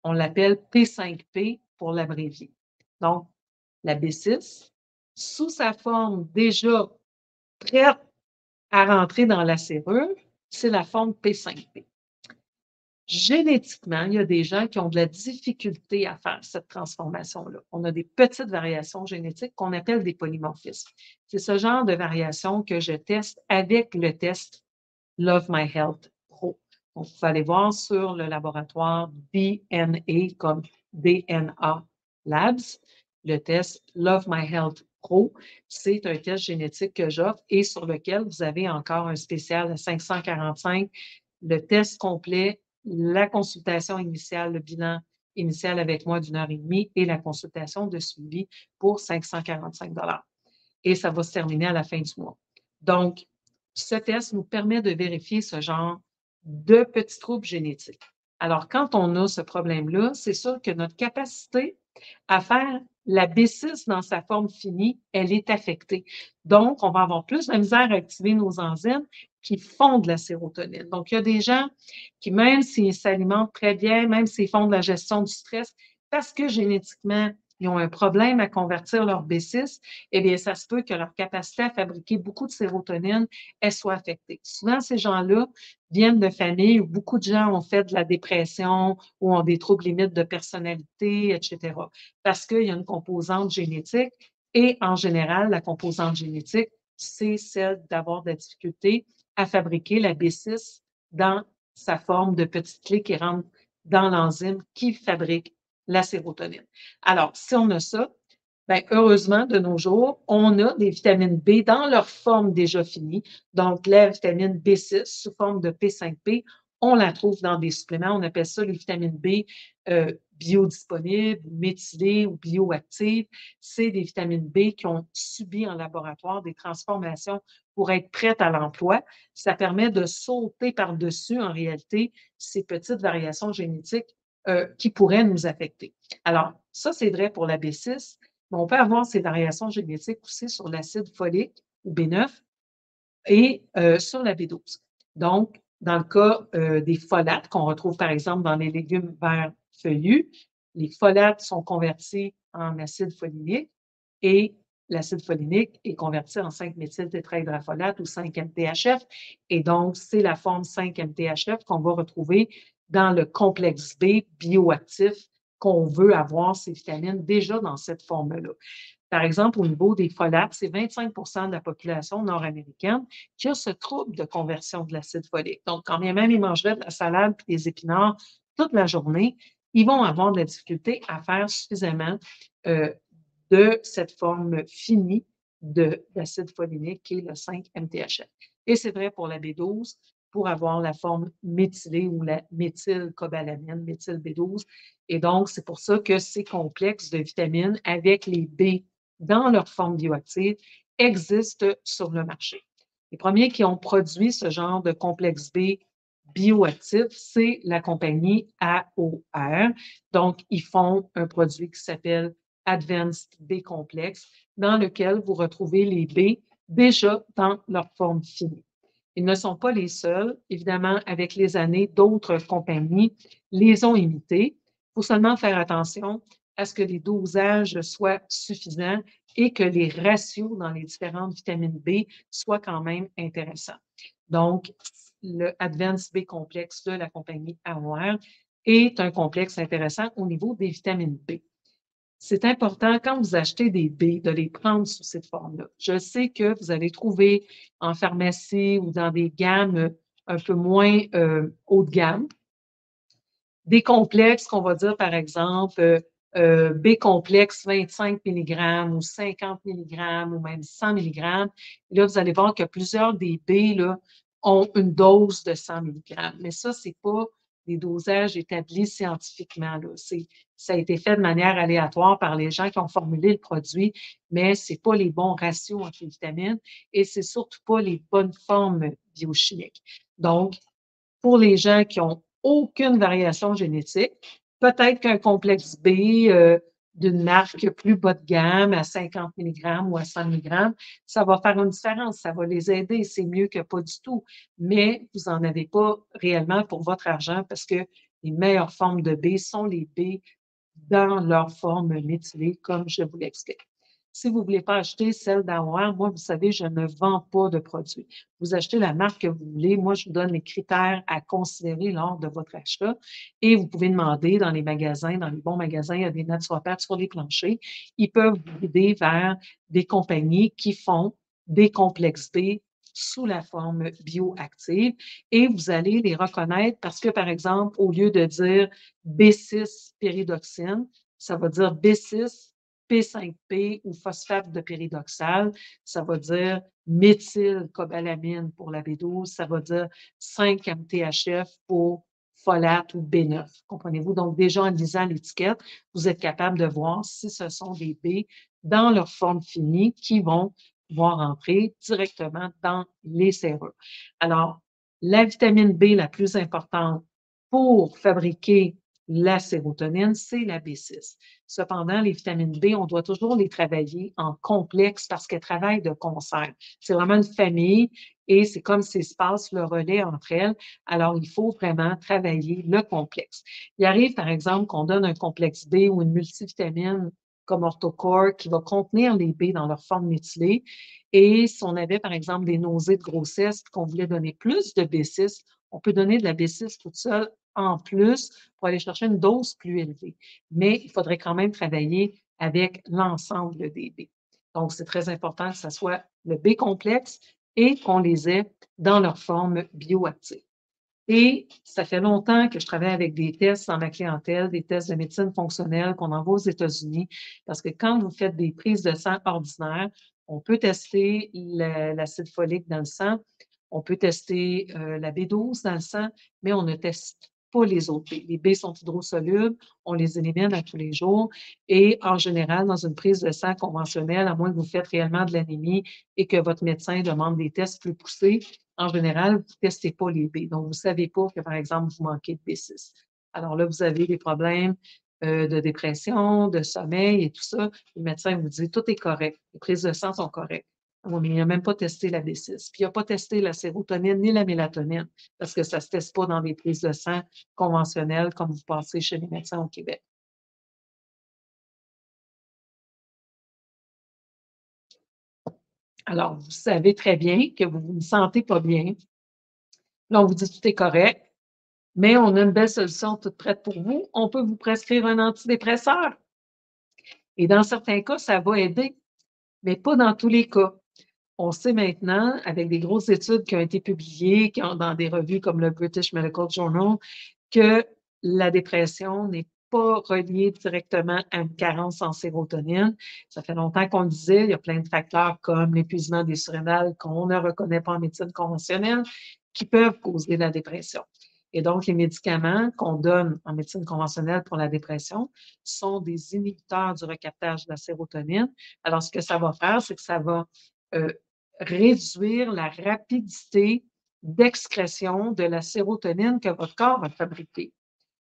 On l'appelle P5P pour l'abrévier. Donc, la B6, sous sa forme déjà prête à rentrer dans la serrure, c'est la forme P5P. Génétiquement, il y a des gens qui ont de la difficulté à faire cette transformation-là. On a des petites variations génétiques qu'on appelle des polymorphismes. C'est ce genre de variation que je teste avec le test Love My Health Pro. Donc, vous allez voir sur le laboratoire DNA comme DNA Labs, le test Love My Health Pro. C'est un test génétique que j'offre et sur lequel vous avez encore un spécial à 545, le test complet, la consultation initiale, le bilan initial avec moi d'1 heure et demie et la consultation de suivi pour 545 $. Et ça va se terminer à la fin du mois. Donc, ce test nous permet de vérifier ce genre de petits troubles génétiques. Alors, quand on a ce problème-là, c'est sûr que notre capacité à faire la B6 dans sa forme finie, elle est affectée. Donc, on va avoir plus de misère à activer nos enzymes qui font de la sérotonine. Donc, il y a des gens qui, même s'ils s'alimentent très bien, même s'ils font de la gestion du stress, parce que génétiquement, ils ont un problème à convertir leur B6, eh bien, ça se peut que leur capacité à fabriquer beaucoup de sérotonine, elle soit affectée. Souvent, ces gens-là viennent de familles où beaucoup de gens ont fait de la dépression ou ont des troubles limites de personnalité, etc. Parce qu'il y a une composante génétique et en général, la composante génétique, c'est celle d'avoir de la difficulté à fabriquer la B6 dans sa forme de petite clé qui rentre dans l'enzyme qui fabrique la sérotonine. Alors, si on a ça, bien, heureusement, de nos jours, on a des vitamines B dans leur forme déjà finie. Donc, la vitamine B6 sous forme de P5P, on la trouve dans des suppléments. On appelle ça les vitamines B biodisponibles, méthylées ou bioactives. C'est des vitamines B qui ont subi en laboratoire des transformations pour être prêtes à l'emploi. Ça permet de sauter par-dessus, en réalité, ces petites variations génétiques qui pourraient nous affecter. Alors, ça, c'est vrai pour la B6. Mais on peut avoir ces variations génétiques aussi sur l'acide folique ou B9 et sur la B12. Donc, dans le cas des folates qu'on retrouve par exemple dans les légumes verts feuillus, les folates sont convertis en acide folinique et l'acide folinique est converti en 5-méthyltétrahydrafolate ou 5-MTHF. Et donc, c'est la forme 5-MTHF qu'on va retrouver dans le complexe B bioactif qu'on veut avoir ces vitamines déjà dans cette forme-là. Par exemple, au niveau des folates, c'est 25 de la population nord-américaine qui a ce trouble de conversion de l'acide folique. Donc, quand bien même ils mangeraient de la salade et des épinards toute la journée, ils vont avoir de la difficulté à faire suffisamment de cette forme finie d'acide folinique qui est le 5-MTHF. Et c'est vrai pour la B12, pour avoir la forme méthylée ou la méthylcobalamine, méthyl B12. Et donc, c'est pour ça que ces complexes de vitamines avec les B dans leur forme bioactive existent sur le marché. Les premiers qui ont produit ce genre de complexe B bioactif, c'est la compagnie AOR. Donc, ils font un produit qui s'appelle Advanced B-Complex, dans lequel vous retrouvez les B déjà dans leur forme finie. Ils ne sont pas les seuls. Évidemment, avec les années, d'autres compagnies les ont imités. Il faut seulement faire attention à ce que les dosages soient suffisants et que les ratios dans les différentes vitamines B soient quand même intéressants. Donc, le Advanced B complexe de la compagnie Aware est un complexe intéressant au niveau des vitamines B. C'est important, quand vous achetez des B, de les prendre sous cette forme-là. Je sais que vous allez trouver en pharmacie ou dans des gammes un peu moins haut de gamme, des complexes qu'on va dire, par exemple, B complexe 25 mg ou 50 mg ou même 100 mg. Là, vous allez voir que plusieurs des B là, ont une dose de 100 mg. Mais ça, ce n'est pas des dosages établis scientifiquement. Là. Ça a été fait de manière aléatoire par les gens qui ont formulé le produit, mais ce n'est pas les bons ratios entre les vitamines et c'est surtout pas les bonnes formes biochimiques. Donc, pour les gens qui ont aucune variation génétique, peut-être qu'un complexe B d'une marque plus bas de gamme à 50 mg ou à 100 mg, ça va faire une différence, ça va les aider, c'est mieux que pas du tout. Mais vous n'en avez pas réellement pour votre argent parce que les meilleures formes de B sont les B dans leur forme méthylée, comme je vous l'explique. Si vous ne voulez pas acheter celle d'Aware, moi, vous savez, je ne vends pas de produits. Vous achetez la marque que vous voulez. Moi, je vous donne les critères à considérer lors de votre achat et vous pouvez demander dans les magasins, dans les bons magasins, il y a des naturopathes sur les planchers. Ils peuvent vous guider vers des compagnies qui font des complexes B sous la forme bioactive et vous allez les reconnaître parce que, par exemple, au lieu de dire B6 pyridoxine, ça va dire B6 P5P ou phosphate de pyridoxal, ça va dire méthylcobalamine pour la B12, ça va dire 5-MTHF pour folate ou B9. Comprenez-vous? Donc, déjà en lisant l'étiquette, vous êtes capable de voir si ce sont des B dans leur forme finie qui vont pouvoir entrer directement dans les serrures. Alors, la vitamine B la plus importante pour fabriquer la sérotonine, c'est la B6. Cependant, les vitamines B, on doit toujours les travailler en complexe parce qu'elles travaillent de concert. C'est vraiment une famille et c'est comme s'il se passe le relais entre elles. Alors, il faut vraiment travailler le complexe. Il arrive, par exemple, qu'on donne un complexe B ou une multivitamine comme Orthocore qui va contenir les B dans leur forme méthylée. Et si on avait, par exemple, des nausées de grossesse et qu'on voulait donner plus de B6, on peut donner de la B6 toute seule en plus pour aller chercher une dose plus élevée. Mais il faudrait quand même travailler avec l'ensemble des B. Donc, c'est très important que ce soit le B complexe et qu'on les ait dans leur forme bioactive. Et ça fait longtemps que je travaille avec des tests dans ma clientèle, des tests de médecine fonctionnelle qu'on envoie aux États-Unis, parce que quand vous faites des prises de sang ordinaires, on peut tester l'acide folique dans le sang, on peut tester la B12 dans le sang, mais on ne teste pas les autres B. Les B sont hydrosolubles, on les élimine à tous les jours et en général, dans une prise de sang conventionnelle, à moins que vous faites réellement de l'anémie et que votre médecin demande des tests plus poussés, en général, vous ne testez pas les B. Donc, vous ne savez pas que, par exemple, vous manquez de B6. Alors là, vous avez des problèmes de dépression, de sommeil et tout ça. Le médecin vous dit tout est correct. Les prises de sang sont correctes. Oui, mais il n'a même pas testé la B6. Puis il n'a pas testé la sérotonine ni la mélatonine parce que ça ne se teste pas dans des prises de sang conventionnelles comme vous passez chez les médecins au Québec. Alors, vous savez très bien que vous ne vous sentez pas bien. Là, on vous dit tout est correct. Mais on a une belle solution toute prête pour vous. On peut vous prescrire un antidépresseur. Et dans certains cas, ça va aider, mais pas dans tous les cas. On sait maintenant, avec des grosses études qui ont été publiées dans des revues comme le British Medical Journal, que la dépression n'est pas reliée directement à une carence en sérotonine. Ça fait longtemps qu'on le disait, il y a plein de facteurs comme l'épuisement des surrénales qu'on ne reconnaît pas en médecine conventionnelle qui peuvent causer la dépression. Et donc, les médicaments qu'on donne en médecine conventionnelle pour la dépression sont des inhibiteurs du recaptage de la sérotonine. Alors, ce que ça va faire, c'est que ça va euh, réduire la rapidité d'excrétion de la sérotonine que votre corps va fabriquer.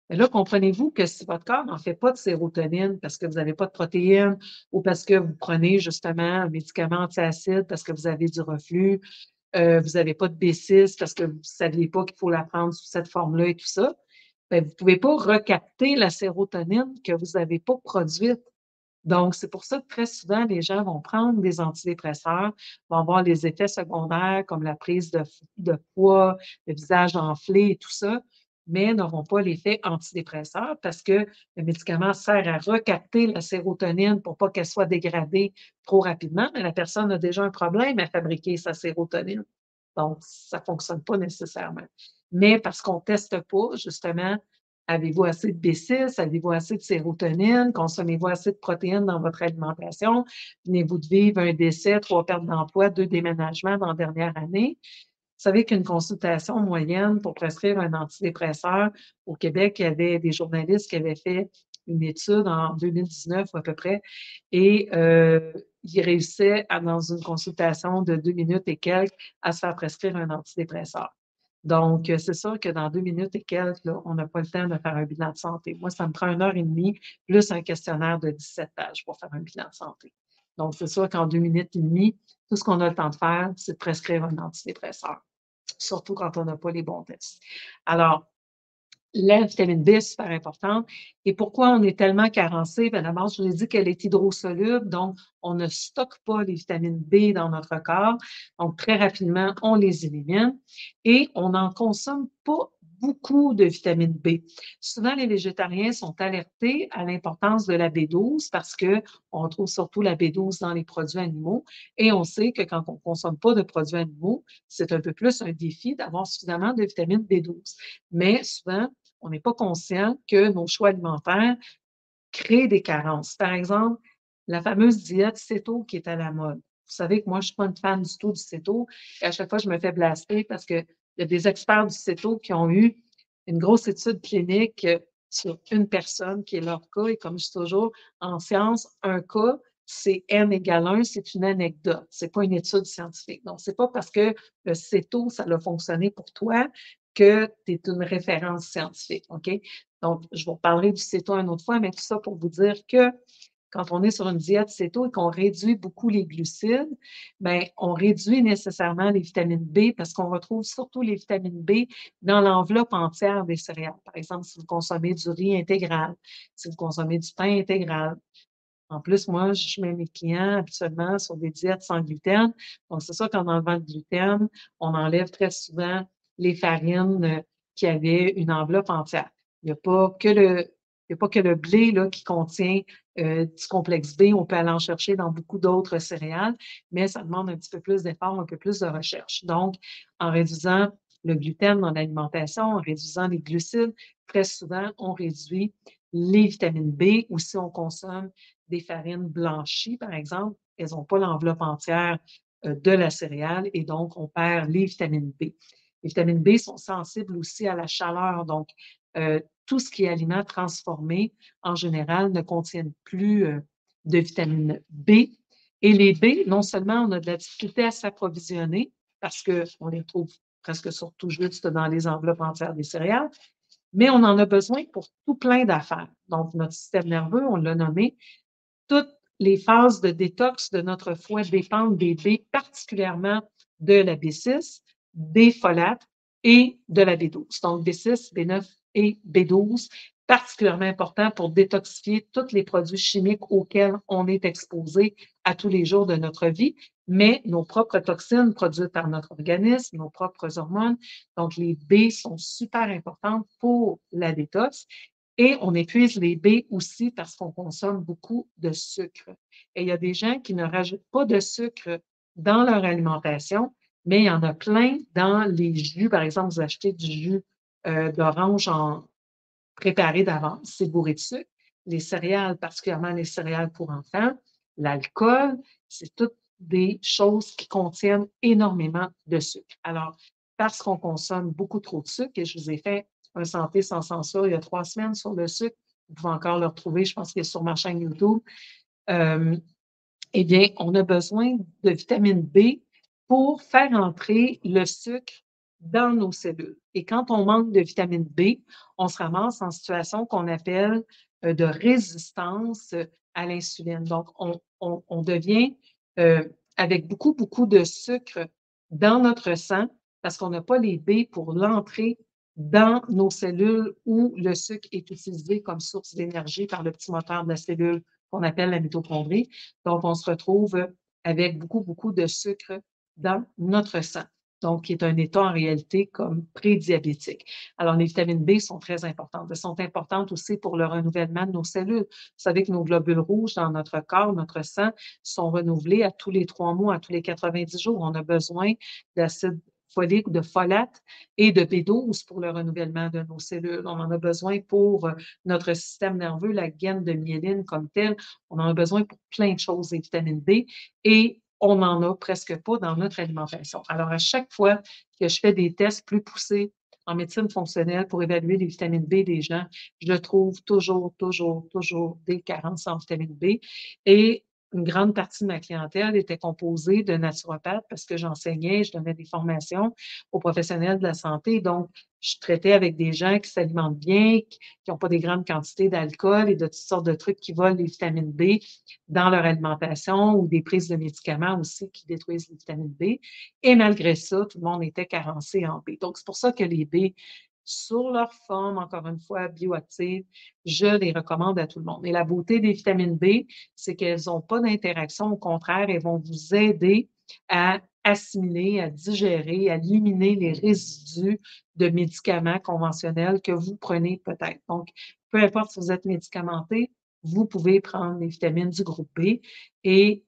Mais là, comprenez-vous que si votre corps n'en fait pas de sérotonine parce que vous n'avez pas de protéines ou parce que vous prenez justement un médicament antiacide parce que vous avez du reflux, vous n'avez pas de B6 parce que vous ne saviez pas qu'il faut la prendre sous cette forme-là et tout ça, bien, vous ne pouvez pas recapter la sérotonine que vous n'avez pas produite Donc, c'est pour ça que très souvent, les gens vont prendre des antidépresseurs, vont avoir les effets secondaires comme la prise de poids, le visage enflé et tout ça, mais n'auront pas l'effet antidépresseur parce que le médicament sert à recapter la sérotonine pour pas qu'elle soit dégradée trop rapidement, mais la personne a déjà un problème à fabriquer sa sérotonine. Donc, ça ne fonctionne pas nécessairement. Mais parce qu'on ne teste pas, justement, avez-vous assez de B6? Avez-vous assez de sérotonine? Consommez-vous assez de protéines dans votre alimentation? Venez-vous de vivre un décès, 3 pertes d'emploi, 2 déménagements dans la dernière année? Vous savez qu'une consultation moyenne pour prescrire un antidépresseur au Québec, il y avait des journalistes qui avaient fait une étude en 2019 à peu près et ils réussissaient dans une consultation de 2 minutes et quelques à se faire prescrire un antidépresseur. Donc, c'est sûr que dans 2 minutes et quelques, là, on n'a pas le temps de faire un bilan de santé. Moi, ça me prend 1 heure et demie plus un questionnaire de 17 pages pour faire un bilan de santé. Donc, c'est sûr qu'en 2 minutes et demie, tout ce qu'on a le temps de faire, c'est de prescrire un antidépresseur, surtout quand on n'a pas les bons tests. Alors, la vitamine B est super importante. Et pourquoi on est tellement carencé? Bien, d'abord, je vous ai dit qu'elle est hydrosoluble, donc on ne stocke pas les vitamines B dans notre corps. Donc, très rapidement, on les élimine et on n'en consomme pas beaucoup de vitamine B. Souvent, les végétariens sont alertés à l'importance de la B12 parce qu'on trouve surtout la B12 dans les produits animaux et on sait que quand on ne consomme pas de produits animaux, c'est un peu plus un défi d'avoir suffisamment de vitamine B12. Mais souvent, on n'est pas conscient que nos choix alimentaires créent des carences. Par exemple, la fameuse diète céto qui est à la mode. Vous savez que moi, je ne suis pas une fan du tout du céto et à chaque fois, je me fais blaster parce qu'il y a des experts du céto qui ont eu une grosse étude clinique sur une personne qui est leur cas. Et comme je dis toujours, en science, un cas, c'est N égale 1, c'est une anecdote. Ce n'est pas une étude scientifique. Donc, ce n'est pas parce que le céto, ça a fonctionné pour toi que tu es une référence scientifique. OK? Donc, je vous reparlerai du céto une autre fois, mais tout ça pour vous dire que quand on est sur une diète céto et qu'on réduit beaucoup les glucides, bien, on réduit nécessairement les vitamines B parce qu'on retrouve surtout les vitamines B dans l'enveloppe entière des céréales. Par exemple, si vous consommez du riz intégral, si vous consommez du pain intégral. En plus, moi, je mets mes clients habituellement sur des diètes sans gluten. Donc, c'est sûr qu'en enlevant le gluten, on enlève très souvent les farines qui avaient une enveloppe entière. Il n'y a pas que le blé là, qui contient du complexe B. On peut aller en chercher dans beaucoup d'autres céréales, mais ça demande un petit peu plus d'efforts, un peu plus de recherche. Donc, en réduisant le gluten dans l'alimentation, en réduisant les glucides, très souvent, on réduit les vitamines B ou si on consomme des farines blanchies, par exemple, elles n'ont pas l'enveloppe entière de la céréale et donc on perd les vitamines B. Les vitamines B sont sensibles aussi à la chaleur, donc tout ce qui est aliments transformés, en général, ne contiennent plus de vitamine B. Et les B, non seulement on a de la difficulté à s'approvisionner parce qu'on les trouve presque surtout juste dans les enveloppes entières des céréales, mais on en a besoin pour tout plein d'affaires. Donc, notre système nerveux, on l'a nommé, toutes les phases de détox de notre foie dépendent des B, particulièrement de la B6, des folates et de la B12. Donc, B6, B9 et B12, particulièrement important pour détoxifier tous les produits chimiques auxquels on est exposé à tous les jours de notre vie, mais nos propres toxines produites par notre organisme, nos propres hormones. Donc, les B sont super importantes pour la détox. Et on épuise les B aussi parce qu'on consomme beaucoup de sucre. Et il y a des gens qui ne rajoutent pas de sucre dans leur alimentation, mais il y en a plein dans les jus. Par exemple, vous achetez du jus d'orange préparé d'avance, c'est bourré de sucre. Les céréales, particulièrement les céréales pour enfants, l'alcool, c'est toutes des choses qui contiennent énormément de sucre. Alors, parce qu'on consomme beaucoup trop de sucre, et je vous ai fait un Santé sans censure il y a 3 semaines sur le sucre, vous pouvez encore le retrouver, je pense qu'il est sur ma chaîne YouTube. Euh, eh bien, on a besoin de vitamine B pour faire entrer le sucre dans nos cellules. Et quand on manque de vitamine B, on se ramasse en situation qu'on appelle de résistance à l'insuline. Donc, on devient avec beaucoup, beaucoup de sucre dans notre sang parce qu'on n'a pas les B pour l'entrée dans nos cellules où le sucre est utilisé comme source d'énergie par le petit moteur de la cellule qu'on appelle la mitochondrie. Donc, on se retrouve avec beaucoup, beaucoup de sucre dans notre sang. Donc, qui est un état en réalité comme prédiabétique. Alors, les vitamines B sont très importantes. Elles sont importantes aussi pour le renouvellement de nos cellules. Vous savez que nos globules rouges dans notre corps, notre sang, sont renouvelés à tous les 3 mois, à tous les 90 jours. On a besoin d'acide folique, de folate et de B12 pour le renouvellement de nos cellules. On en a besoin pour notre système nerveux, la gaine de myéline comme telle. On en a besoin pour plein de choses, les vitamines B. Et on n'en a presque pas dans notre alimentation. Alors, à chaque fois que je fais des tests plus poussés en médecine fonctionnelle pour évaluer les vitamines B des gens, je trouve toujours, toujours, toujours des carences en vitamine B. Et une grande partie de ma clientèle était composée de naturopathes parce que j'enseignais, je donnais des formations aux professionnels de la santé. Donc, je traitais avec des gens qui s'alimentent bien, qui n'ont pas des grandes quantités d'alcool et de toutes sortes de trucs qui volent les vitamines B dans leur alimentation ou des prises de médicaments aussi qui détruisent les vitamines B. Et malgré ça, tout le monde était carencé en B. Donc, c'est pour ça que les B, sur leur forme, encore une fois, bioactive, je les recommande à tout le monde. Et la beauté des vitamines B, c'est qu'elles n'ont pas d'interaction. Au contraire, elles vont vous aider à assimiler, à digérer, à éliminer les résidus de médicaments conventionnels que vous prenez peut-être. Donc, peu importe si vous êtes médicamenté, vous pouvez prendre les vitamines du groupe B et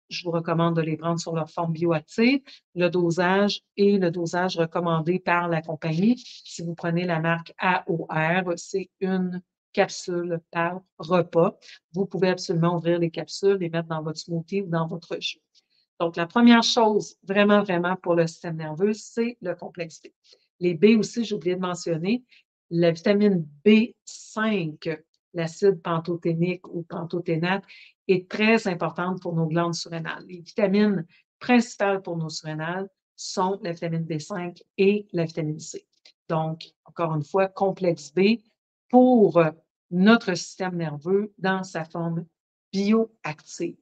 je vous recommande de les prendre sur leur forme bioactive. Le dosage est le dosage recommandé par la compagnie. Si vous prenez la marque AOR, c'est une capsule par repas. Vous pouvez absolument ouvrir les capsules, les mettre dans votre smoothie ou dans votre jus. Donc, la première chose, vraiment, vraiment pour le système nerveux, c'est le complexe B. Les B aussi, j'ai oublié de mentionner, la vitamine B5, l'acide pantothénique ou pantothénate, est très importante pour nos glandes surrénales. Les vitamines principales pour nos surrénales sont la vitamine B5 et la vitamine C. Donc, encore une fois, complexe B pour notre système nerveux dans sa forme bioactive.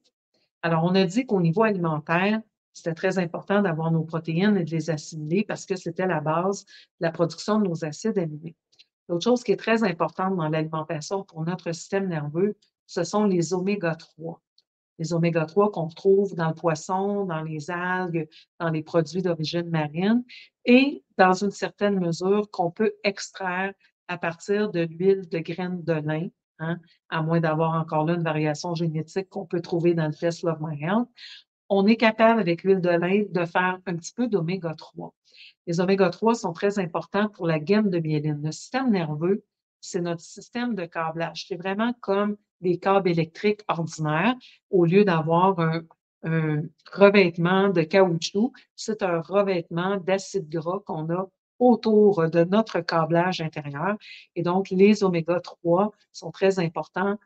Alors, on a dit qu'au niveau alimentaire, c'était très important d'avoir nos protéines et de les assimiler parce que c'était la base de la production de nos acides aminés. L'autre chose qui est très importante dans l'alimentation pour notre système nerveux, ce sont les oméga-3. Les oméga-3 qu'on trouve dans le poisson, dans les algues, dans les produits d'origine marine et dans une certaine mesure qu'on peut extraire à partir de l'huile de graines de lin, hein, à moins d'avoir encore là une variation génétique qu'on peut trouver dans le test Love My Health. On est capable, avec l'huile de lin, de faire un petit peu d'oméga-3. Les oméga-3 sont très importants pour la gaine de myéline. Le système nerveux, c'est notre système de câblage. C'est vraiment comme des câbles électriques ordinaires. Au lieu d'avoir un revêtement de caoutchouc, c'est un revêtement d'acide gras qu'on a autour de notre câblage intérieur. Et donc, les oméga-3 sont très importants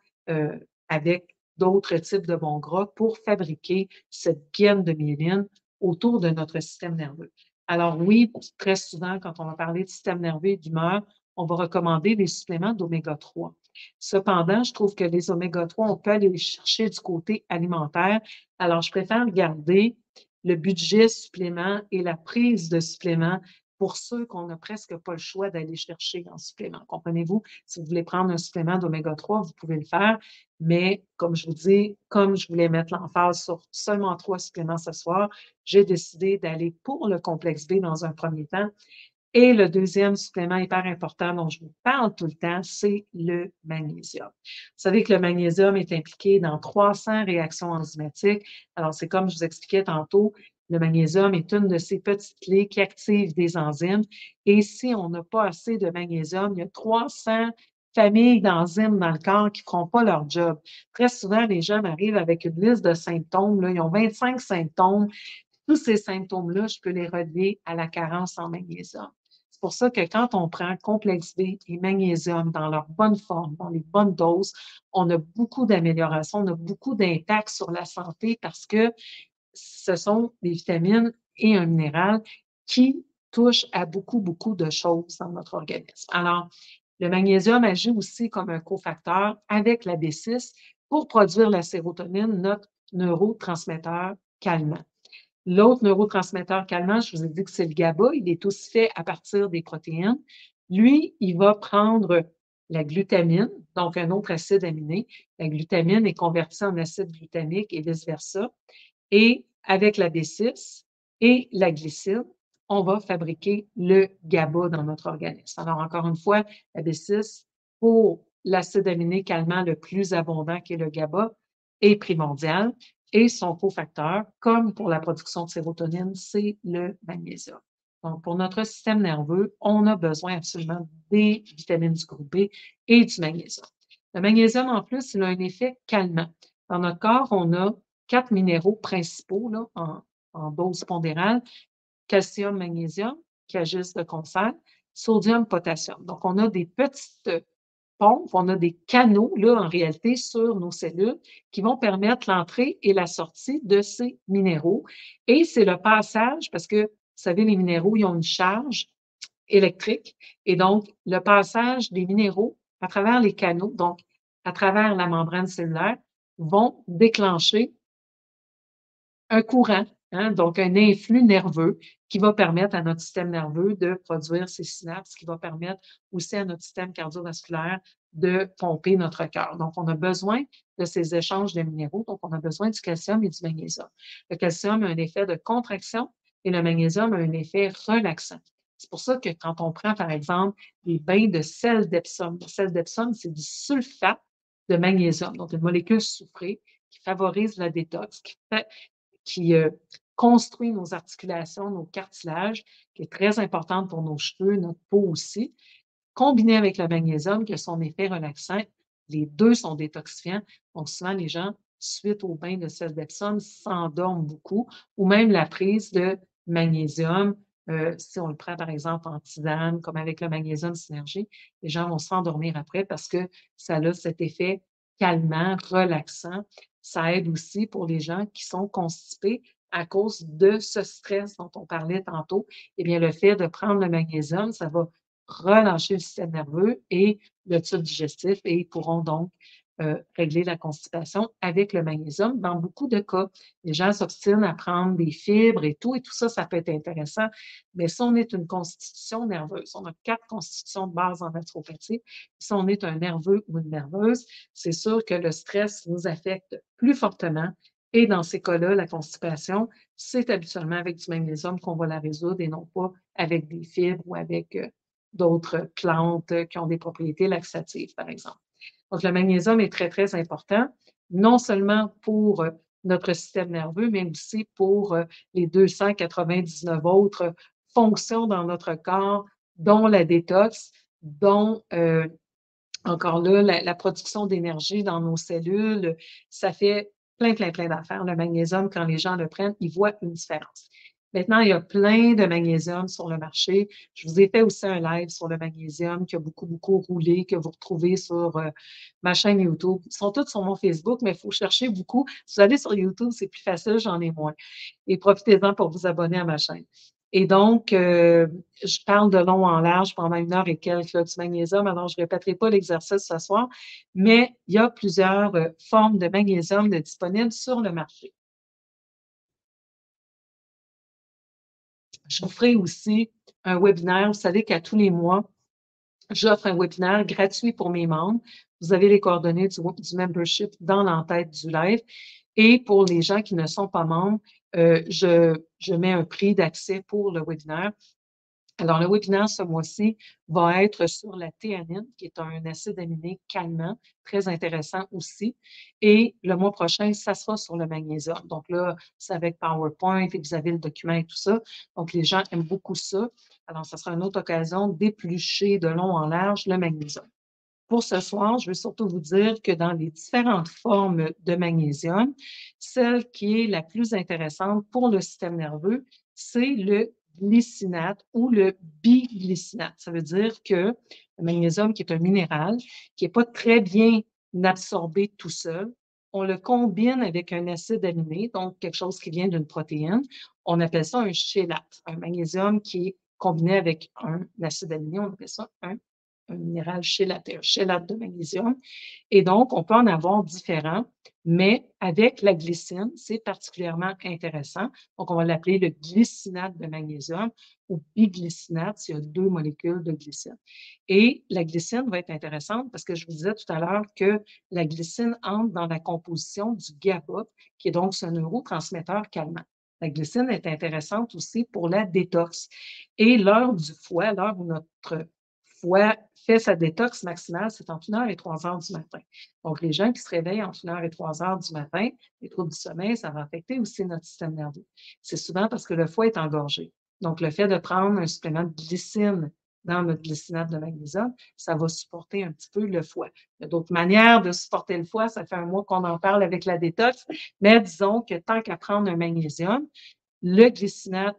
avec d'autres types de bons gras pour fabriquer cette gaine de myéline autour de notre système nerveux. Alors oui, très souvent, quand on va parler de système nerveux et d'humeur, on va recommander des suppléments d'oméga-3. Cependant, je trouve que les oméga-3, on peut aller les chercher du côté alimentaire. Alors, je préfère garder le budget supplément et la prise de supplément pour ceux qu'on n'a presque pas le choix d'aller chercher en supplément. Comprenez-vous? Si vous voulez prendre un supplément d'oméga-3, vous pouvez le faire. Mais comme je vous dis, comme je voulais mettre l'emphase sur seulement 3 suppléments ce soir, j'ai décidé d'aller pour le complexe B dans un premier temps. Et le deuxième supplément hyper important dont je vous parle tout le temps, c'est le magnésium. Vous savez que le magnésium est impliqué dans 300 réactions enzymatiques. Alors, c'est comme je vous expliquais tantôt, le magnésium est une de ces petites clés qui active des enzymes. Et si on n'a pas assez de magnésium, il y a 300 familles d'enzymes dans le corps qui ne feront pas leur job. Très souvent, les gens arrivent avec une liste de symptômes. Là, ils ont 25 symptômes. Tous ces symptômes-là, je peux les relier à la carence en magnésium. C'est pour ça que quand on prend complexe B et magnésium dans leur bonne forme, dans les bonnes doses, on a beaucoup d'améliorations, on a beaucoup d'impact sur la santé parce que ce sont des vitamines et un minéral qui touchent à beaucoup, beaucoup de choses dans notre organisme. Alors, le magnésium agit aussi comme un cofacteur avec la B6 pour produire la sérotonine, notre neurotransmetteur calmant. L'autre neurotransmetteur calmant, je vous ai dit que c'est le GABA, il est aussi fait à partir des protéines. Lui, il va prendre la glutamine, donc un autre acide aminé. La glutamine est convertie en acide glutamique et vice-versa. Et avec la B6 et la glycine, on va fabriquer le GABA dans notre organisme. Alors, encore une fois, la B6, pour l'acide aminé calmant le plus abondant, qui est le GABA, est primordial. Et son cofacteur, comme pour la production de sérotonine, c'est le magnésium. Donc, pour notre système nerveux, on a besoin absolument des vitamines du groupe B et du magnésium. Le magnésium, en plus, il a un effet calmant. Dans notre corps, on a 4 minéraux principaux là, en dose pondérale: calcium, magnésium, qui agissent de concert, sodium, potassium. Donc, on a des petites pompes, on a des canaux, là, en réalité, sur nos cellules qui vont permettre l'entrée et la sortie de ces minéraux. Et c'est le passage, parce que, vous savez, les minéraux, ils ont une charge électrique. Et donc, le passage des minéraux à travers les canaux, donc à travers la membrane cellulaire, vont déclencher un courant, hein, donc un influx nerveux qui va permettre à notre système nerveux de produire ces synapses, qui va permettre aussi à notre système cardiovasculaire de pomper notre cœur. Donc, on a besoin de ces échanges de minéraux, donc on a besoin du calcium et du magnésium. Le calcium a un effet de contraction et le magnésium a un effet relaxant. C'est pour ça que quand on prend, par exemple, des bains de sel d'Epsom, le sel d'Epsom, c'est du sulfate de magnésium, donc une molécule soufrée qui favorise la détox, qui construit nos articulations, nos cartilages, qui est très importante pour nos cheveux, notre peau aussi, combiné avec le magnésium, qui a son effet relaxant. Les deux sont détoxifiants. Donc, souvent, les gens, suite au bain de sel d'Epsom, s'endorment beaucoup, ou même la prise de magnésium, si on le prend par exemple en tisane, comme avec le magnésium synergie, les gens vont s'endormir après parce que ça a cet effet calmant, relaxant. Ça aide aussi pour les gens qui sont constipés à cause de ce stress dont on parlait tantôt. Eh bien, le fait de prendre le magnésium, ça va relâcher le système nerveux et le tube digestif et ils pourront donc régler la constipation avec le magnésium. Dans beaucoup de cas, les gens s'obstinent à prendre des fibres et tout ça, ça peut être intéressant. Mais si on est une constitution nerveuse, on a 4 constitutions de base en naturopathie, si on est un nerveux ou une nerveuse, c'est sûr que le stress nous affecte plus fortement. Et dans ces cas-là, la constipation, c'est habituellement avec du magnésium qu'on va la résoudre et non pas avec des fibres ou avec d'autres plantes qui ont des propriétés laxatives, par exemple. Donc, le magnésium est très, très important, non seulement pour notre système nerveux, mais aussi pour les 299 autres fonctions dans notre corps, dont la détox, dont encore là, la production d'énergie dans nos cellules. Ça fait plein, plein, plein d'affaires. Le magnésium, quand les gens le prennent, ils voient une différence. Maintenant, il y a plein de magnésium sur le marché. Je vous ai fait aussi un live sur le magnésium qui a beaucoup, beaucoup roulé, que vous retrouvez sur ma chaîne YouTube. Ils sont tous sur mon Facebook, mais il faut chercher beaucoup. Si vous allez sur YouTube, c'est plus facile, j'en ai moins. Et profitez-en pour vous abonner à ma chaîne. Et donc, je parle de long en large pendant 1 heure et quelques là, du magnésium. Alors, je ne répéterai pas l'exercice ce soir, mais il y a plusieurs formes de magnésium disponibles sur le marché. Je vous ferai aussi un webinaire. Vous savez qu'à tous les mois, j'offre un webinaire gratuit pour mes membres. Vous avez les coordonnées du membership dans l'entête du live. Et pour les gens qui ne sont pas membres, je mets un prix d'accès pour le webinaire. Alors, le webinaire ce mois-ci va être sur la théanine, qui est un acide aminé calmant, très intéressant aussi. Et le mois prochain, ça sera sur le magnésium. Donc là, c'est avec PowerPoint et vous avez le document et tout ça. Donc, les gens aiment beaucoup ça. Alors, ça sera une autre occasion d'éplucher de long en large le magnésium. Pour ce soir, je veux surtout vous dire que dans les différentes formes de magnésium, celle qui est la plus intéressante pour le système nerveux, c'est le glycinate ou le biglycinate. Ça veut dire que le magnésium, qui est un minéral, qui n'est pas très bien absorbé tout seul, on le combine avec un acide aminé, donc quelque chose qui vient d'une protéine. On appelle ça un chélate, un magnésium qui est combiné avec un acide aminé, on appelle ça un un minéral chélate, un chélate de magnésium. Et donc, on peut en avoir différents, mais avec la glycine, c'est particulièrement intéressant. Donc, on va l'appeler le glycinate de magnésium ou biglycinate s'il y a 2 molécules de glycine. Et la glycine va être intéressante parce que je vous disais tout à l'heure que la glycine entre dans la composition du GABA, qui est donc ce neurotransmetteur calmant. La glycine est intéressante aussi pour la détox. Et l'heure du foie, l'heure où notre foie fait sa détox maximale, c'est entre 1 heure et 3 heures du matin. Donc, les gens qui se réveillent entre 1 heure et 3 heures du matin, les troubles du sommeil, ça va affecter aussi notre système nerveux. C'est souvent parce que le foie est engorgé. Donc, le fait de prendre un supplément de glycine dans notre glycinate de magnésium, ça va supporter un petit peu le foie. Il y a d'autres manières de supporter le foie. Ça fait un mois qu'on en parle avec la détox, mais disons que tant qu'à prendre un magnésium, le glycinate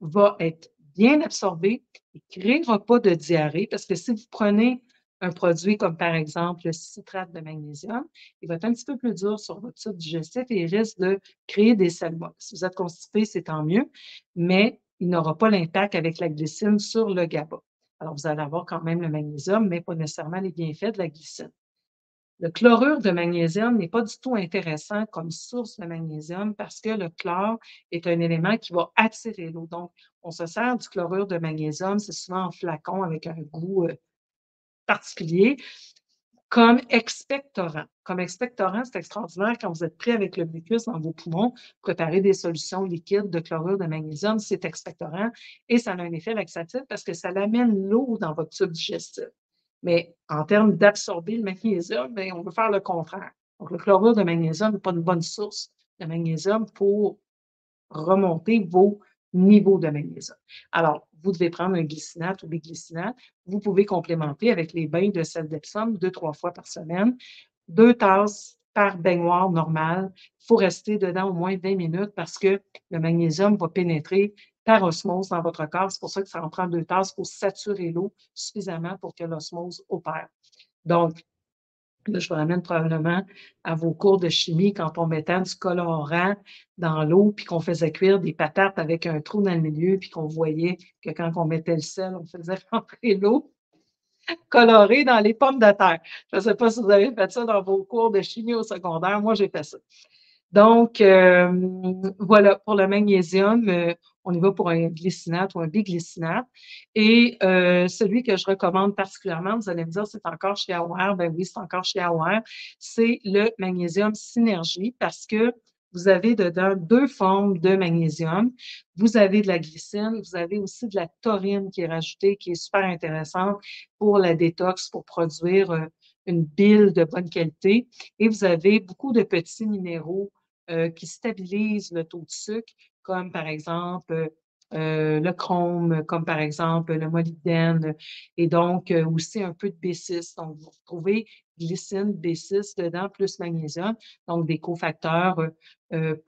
va être bien absorbé, il ne créera pas de diarrhée parce que si vous prenez un produit comme par exemple le citrate de magnésium, il va être un petit peu plus dur sur votre tube digestif et il risque de créer des sels molles. Si vous êtes constipé, c'est tant mieux, mais il n'aura pas l'impact avec la glycine sur le GABA. Alors, vous allez avoir quand même le magnésium, mais pas nécessairement les bienfaits de la glycine. Le chlorure de magnésium n'est pas du tout intéressant comme source de magnésium parce que le chlore est un élément qui va attirer l'eau. Donc, on se sert du chlorure de magnésium, c'est souvent en flacon avec un goût particulier, comme expectorant. Comme expectorant, c'est extraordinaire quand vous êtes pris avec le mucus dans vos poumons, préparer des solutions liquides de chlorure de magnésium, c'est expectorant et ça a un effet laxatif parce que ça amène l'eau dans votre tube digestif. Mais en termes d'absorber le magnésium, bien, on veut faire le contraire. Donc, le chlorure de magnésium n'est pas une bonne source de magnésium pour remonter vos niveaux de magnésium. Alors, vous devez prendre un glycinate ou biglycinate. Vous pouvez complémenter avec les bains de sel d'Epsom 2-3 fois par semaine, 2 tasses par baignoire normale. Il faut rester dedans au moins 20 minutes parce que le magnésium va pénétrer par osmose dans votre corps. C'est pour ça que ça en prend 2 tasses pour saturer l'eau suffisamment pour que l'osmose opère. Donc, là, je vous ramène probablement à vos cours de chimie quand on mettait du colorant dans l'eau, puis qu'on faisait cuire des patates avec un trou dans le milieu, puis qu'on voyait que quand on mettait le sel, on faisait rentrer l'eau colorée dans les pommes de terre. Je ne sais pas si vous avez fait ça dans vos cours de chimie au secondaire. Moi, j'ai fait ça. Donc, voilà, pour le magnésium, on y va pour un glycinate ou un biglycinate. Et celui que je recommande particulièrement, vous allez me dire, c'est encore chez AOR. Ben oui, c'est encore chez AOR. C'est le magnésium synergie parce que vous avez dedans 2 formes de magnésium. Vous avez de la glycine, vous avez aussi de la taurine qui est rajoutée, qui est super intéressante pour la détox, pour produire une bile de bonne qualité. Et vous avez beaucoup de petits minéraux qui stabilisent le taux de sucre, comme par exemple le chrome, comme par exemple le molybdène, et donc aussi un peu de B6. Donc, vous retrouvez glycine, B6 dedans, plus magnésium, donc des cofacteurs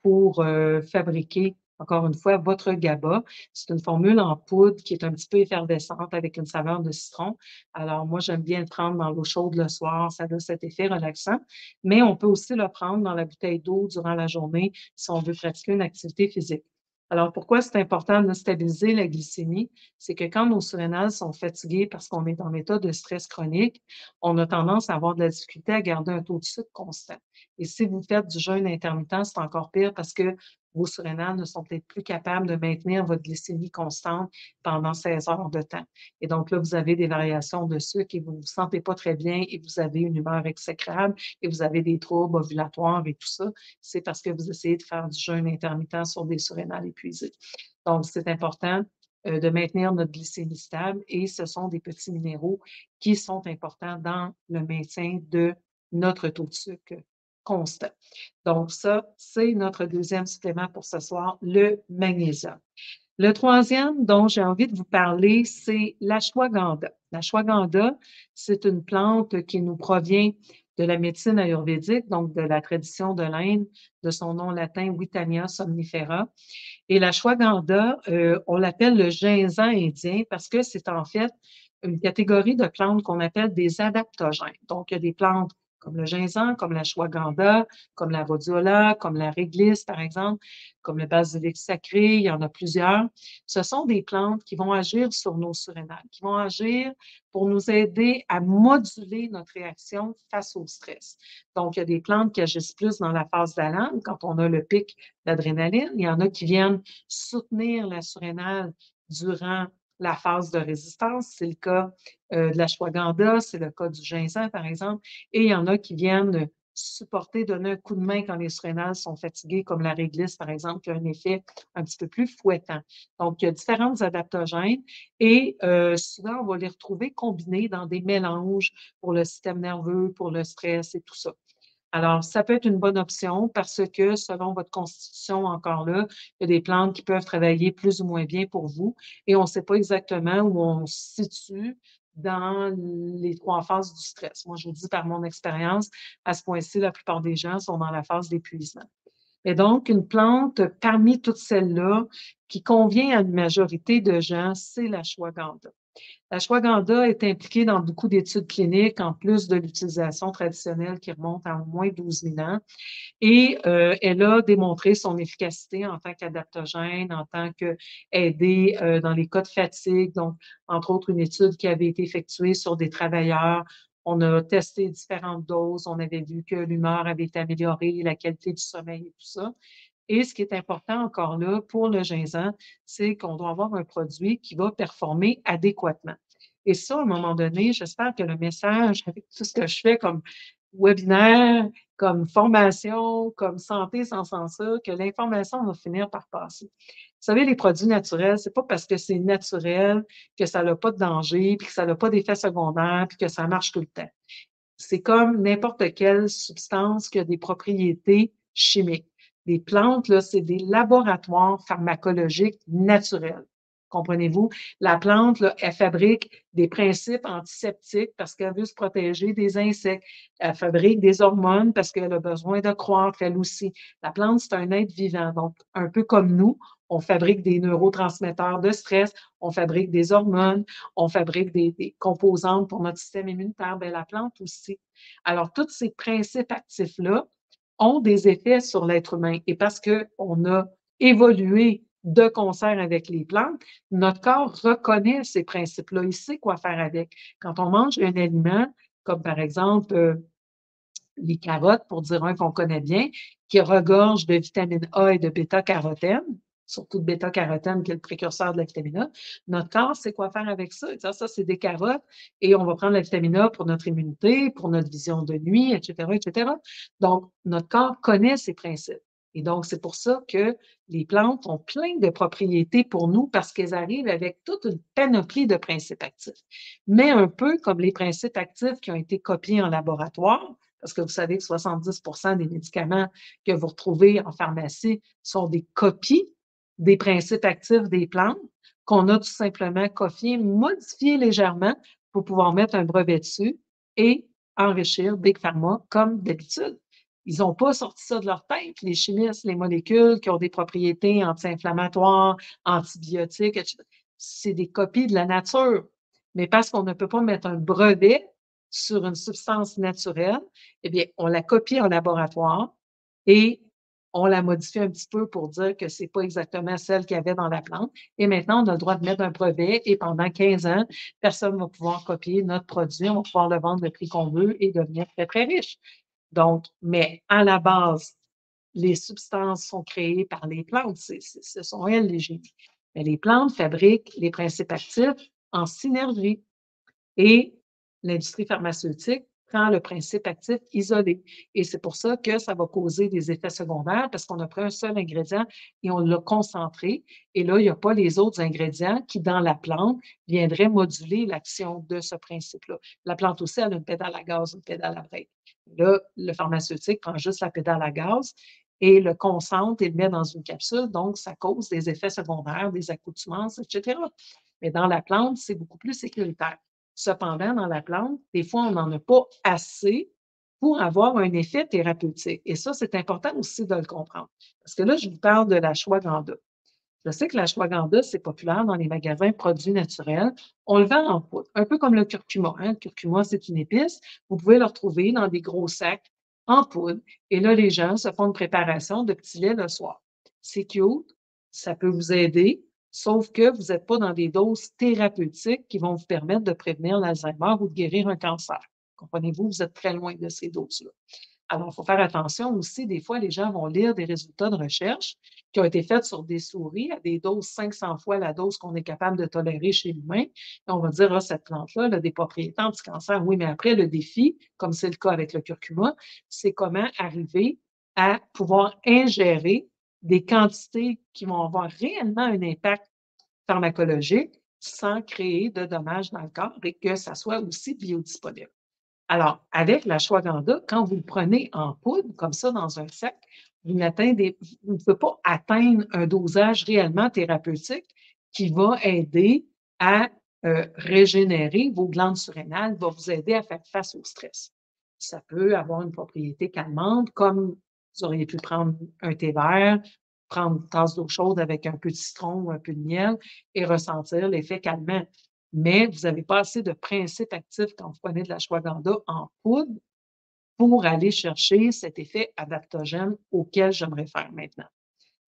pour fabriquer, encore une fois, votre GABA. C'est une formule en poudre qui est un petit peu effervescente avec une saveur de citron. Alors, moi, j'aime bien le prendre dans l'eau chaude le soir, ça a cet effet relaxant, mais on peut aussi le prendre dans la bouteille d'eau durant la journée si on veut pratiquer une activité physique. Alors, pourquoi c'est important de stabiliser la glycémie? C'est que quand nos surrénales sont fatiguées parce qu'on est en état de stress chronique, on a tendance à avoir de la difficulté à garder un taux de sucre constant. Et si vous faites du jeûne intermittent, c'est encore pire parce que vos surrénales ne sont peut-être plus capables de maintenir votre glycémie constante pendant 16 heures de temps. Et donc là, vous avez des variations de sucre et vous ne vous sentez pas très bien et vous avez une humeur exécrable et vous avez des troubles ovulatoires et tout ça. C'est parce que vous essayez de faire du jeûne intermittent sur des surrénales épuisées. Donc, c'est important de maintenir notre glycémie stable et ce sont des petits minéraux qui sont importants dans le maintien de notre taux de sucre constant. Donc, ça, c'est notre deuxième supplément pour ce soir, le magnésium. Le troisième dont j'ai envie de vous parler, c'est l'ashwagandha. L'ashwagandha, c'est une plante qui nous provient de la médecine ayurvédique, donc de la tradition de l'Inde, de son nom latin Withania somnifera. Et l'ashwagandha, on l'appelle le ginseng indien parce que c'est en fait une catégorie de plantes qu'on appelle des adaptogènes. Donc, il y a des plantes comme le ginseng, comme l'ashwagandha, comme la rhodiola, comme la réglisse, par exemple, comme le basilic sacré, il y en a plusieurs. Ce sont des plantes qui vont agir sur nos surrénales, qui vont agir pour nous aider à moduler notre réaction face au stress. Donc, il y a des plantes qui agissent plus dans la phase d'alarme, quand on a le pic d'adrénaline. Il y en a qui viennent soutenir la surrénale durant la phase de résistance. C'est le cas de l'ashwagandha, c'est le cas du ginseng, par exemple. Et il y en a qui viennent supporter, donner un coup de main quand les surrénales sont fatiguées, comme la réglisse, par exemple, qui a un effet un petit peu plus fouettant. Donc, il y a différentes adaptogènes et souvent, on va les retrouver combinés dans des mélanges pour le système nerveux, pour le stress et tout ça. Alors, ça peut être une bonne option parce que selon votre constitution, encore là, il y a des plantes qui peuvent travailler plus ou moins bien pour vous et on ne sait pas exactement où on se situe dans les 3 phases du stress. Moi, je vous dis par mon expérience, à ce point-ci, la plupart des gens sont dans la phase d'épuisement. Et donc, une plante parmi toutes celles-là qui convient à une majorité de gens, c'est l'ashwagandha. L'ashwagandha est impliquée dans beaucoup d'études cliniques, en plus de l'utilisation traditionnelle qui remonte à au moins 12 000 ans. Et elle a démontré son efficacité en tant qu'adaptogène, en tant qu'aider dans les cas de fatigue. Donc, entre autres, une étude qui avait été effectuée sur des travailleurs. On a testé différentes doses. On avait vu que l'humeur avait été améliorée, la qualité du sommeil et tout ça. Et ce qui est important encore là pour le ginseng, c'est qu'on doit avoir un produit qui va performer adéquatement. Et ça, à un moment donné, j'espère que le message, avec tout ce que je fais comme webinaire, comme formation, comme santé sans censure, que l'information va finir par passer. Vous savez, les produits naturels, c'est pas parce que c'est naturel que ça n'a pas de danger, puis que ça n'a pas d'effet secondaire, puis que ça marche tout le temps. C'est comme n'importe quelle substance qui a des propriétés chimiques. Les plantes, là, c'est des laboratoires pharmacologiques naturels. Comprenez-vous? La plante, là, elle fabrique des principes antiseptiques parce qu'elle veut se protéger des insectes. Elle fabrique des hormones parce qu'elle a besoin de croître, elle aussi. La plante, c'est un être vivant. Donc, un peu comme nous, on fabrique des neurotransmetteurs de stress, on fabrique des hormones, on fabrique des composantes pour notre système immunitaire. Bien, la plante aussi. Alors, tous ces principes actifs-là ont des effets sur l'être humain. Et parce qu'on a évolué de concert avec les plantes, notre corps reconnaît ces principes-là. Il sait quoi faire avec. Quand on mange un aliment, comme par exemple les carottes, pour dire un qu'on connaît bien, qui regorge de vitamine A et de bêta-carotène, surtout de bêta-carotène qui est le précurseur de la vitamine A, notre corps sait quoi faire avec ça. Ça, c'est des carottes et on va prendre la vitamine A pour notre immunité, pour notre vision de nuit, etc., etc. Donc, notre corps connaît ces principes. Et donc, c'est pour ça que les plantes ont plein de propriétés pour nous parce qu'elles arrivent avec toute une panoplie de principes actifs. Mais un peu comme les principes actifs qui ont été copiés en laboratoire, parce que vous savez que 70 des médicaments que vous retrouvez en pharmacie sont des copies des principes actifs des plantes qu'on a tout simplement copiés, modifiés légèrement pour pouvoir mettre un brevet dessus et enrichir Big Pharma comme d'habitude. Ils n'ont pas sorti ça de leur tête, les chimistes, les molécules qui ont des propriétés anti-inflammatoires, antibiotiques, etc. C'est des copies de la nature. Mais parce qu'on ne peut pas mettre un brevet sur une substance naturelle, eh bien, on la copie en laboratoire et on la modifie un petit peu pour dire que c'est pas exactement celle qu'il y avait dans la plante. Et maintenant, on a le droit de mettre un brevet et pendant 15 ans, personne ne va pouvoir copier notre produit. On va pouvoir le vendre le prix qu'on veut et devenir très, très riche. Donc, mais à la base, les substances sont créées par les plantes. Ce sont elles les génies. Mais les plantes fabriquent les principes actifs en synergie. Et l'industrie pharmaceutique prend le principe actif isolé. Et c'est pour ça que ça va causer des effets secondaires parce qu'on a pris un seul ingrédient et on l'a concentré. Et là, il n'y a pas les autres ingrédients qui, dans la plante, viendraient moduler l'action de ce principe-là. La plante aussi, elle a une pédale à gaz, une pédale à break. Là, le pharmaceutique prend juste la pédale à gaz et le concentre et le met dans une capsule. Donc, ça cause des effets secondaires, des accoutumances, etc. Mais dans la plante, c'est beaucoup plus sécuritaire. Cependant, dans la plante, des fois, on n'en a pas assez pour avoir un effet thérapeutique. Et ça, c'est important aussi de le comprendre. Parce que là, je vous parle de l'ashwagandha. Je sais que l'ashwagandha, c'est populaire dans les magasins de produits naturels. On le vend en poudre, un peu comme le curcuma, hein. Le curcuma, c'est une épice. Vous pouvez le retrouver dans des gros sacs en poudre. Et là, les gens se font une préparation de petits laits le soir. C'est cute, ça peut vous aider, sauf que vous n'êtes pas dans des doses thérapeutiques qui vont vous permettre de prévenir l'Alzheimer ou de guérir un cancer. Comprenez-vous, vous êtes très loin de ces doses-là. Alors, il faut faire attention aussi, des fois, les gens vont lire des résultats de recherche qui ont été faits sur des souris à des doses 500 fois la dose qu'on est capable de tolérer chez l'humain. Et on va dire, ah, cette plante-là elle a des propriétés anti-cancer. Oui, mais après, le défi, comme c'est le cas avec le curcuma, c'est comment arriver à pouvoir ingérer des quantités qui vont avoir réellement un impact pharmacologique sans créer de dommages dans le corps et que ça soit aussi biodisponible. Alors, avec l'ashwagandha, quand vous le prenez en poudre, comme ça, dans un sac, vous ne pouvez pas atteindre un dosage réellement thérapeutique qui va aider à régénérer vos glandes surrénales, va vous aider à faire face au stress. Ça peut avoir une propriété calmante, comme vous auriez pu prendre un thé vert, prendre une tasse d'eau chaude avec un peu de citron ou un peu de miel et ressentir l'effet calmant. Mais vous n'avez pas assez de principes actifs quand vous prenez de l'ashwagandha en poudre pour aller chercher cet effet adaptogène auquel j'aimerais faire maintenant.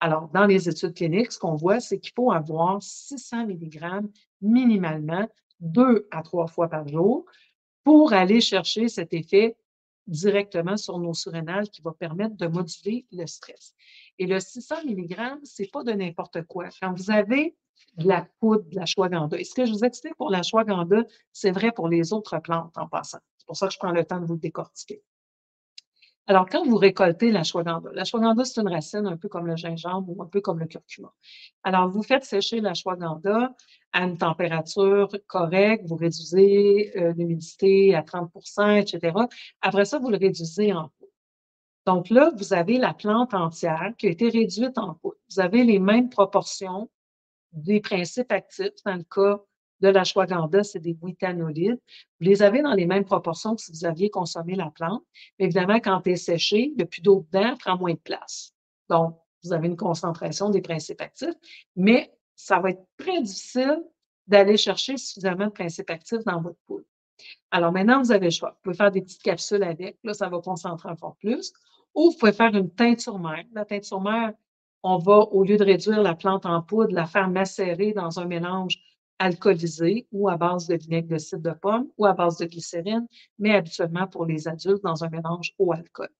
Alors, dans les études cliniques, ce qu'on voit, c'est qu'il faut avoir 600 mg minimalement 2 à 3 fois par jour pour aller chercher cet effet directement sur nos surrénales qui va permettre de moduler le stress. Et le 600 mg, ce n'est pas de n'importe quoi. Quand vous avez de la poudre, de l'ashwagandha, et ce que je vous explique pour l'ashwagandha, c'est vrai pour les autres plantes en passant. C'est pour ça que je prends le temps de vous le décortiquer. Alors, quand vous récoltez l'ashwagandha, c'est une racine un peu comme le gingembre ou un peu comme le curcuma. Alors, vous faites sécher l'ashwagandha à une température correcte, vous réduisez l'humidité à 30 etc. Après ça, vous le réduisez en poudre. Donc là, vous avez la plante entière qui a été réduite en poudre. Vous avez les mêmes proportions des principes actifs. Dans le cas de l'ashwagandha, c'est des withanolides. Vous les avez dans les mêmes proportions que si vous aviez consommé la plante. Mais évidemment, quand elle est séchée, il n'y a plus d'eau dedans, elle prend moins de place. Donc, vous avez une concentration des principes actifs, mais ça va être très difficile d'aller chercher suffisamment de principes actifs dans votre poudre. Alors maintenant, vous avez le choix. Vous pouvez faire des petites capsules avec. Là, ça va concentrer encore plus. Ou vous pouvez faire une teinture mère. La teinture mère, on va, au lieu de réduire la plante en poudre, la faire macérer dans un mélange alcoolisé ou à base de vinaigre de cidre de pomme ou à base de glycérine, mais habituellement pour les adultes dans un mélange eau alcool.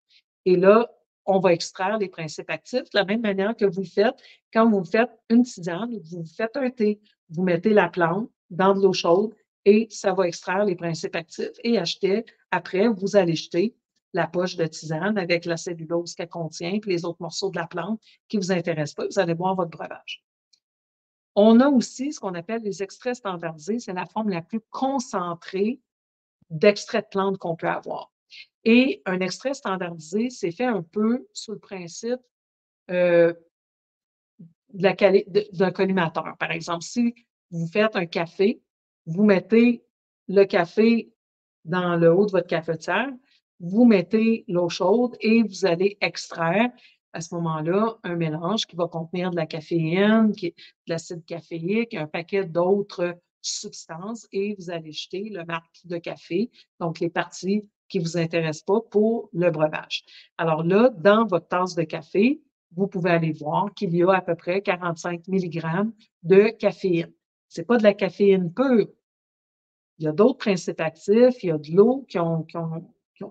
Et là, on va extraire les principes actifs de la même manière que vous le faites quand vous faites une tisane, vous faites un thé, vous mettez la plante dans de l'eau chaude et ça va extraire les principes actifs et après, vous allez jeter la poche de tisane avec la cellulose qu'elle contient puis les autres morceaux de la plante qui ne vous intéressent pas. Vous allez boire votre breuvage. On a aussi ce qu'on appelle les extraits standardisés. C'est la forme la plus concentrée d'extrait de plantes qu'on peut avoir. Et un extrait standardisé, c'est fait un peu sous le principe euh, d'un collimateur. Par exemple, si vous faites un café, vous mettez le café dans le haut de votre cafetière, vous mettez l'eau chaude et vous allez extraire à ce moment-là un mélange qui va contenir de la caféine, de l'acide caféique, un paquet d'autres substances et vous allez jeter le marc de café, donc les parties qui ne vous intéressent pas pour le breuvage. Alors là, dans votre tasse de café, vous pouvez aller voir qu'il y a à peu près 45 mg de caféine. Ce n'est pas de la caféine pure. Il y a d'autres principes actifs, il y a de l'eau qui ont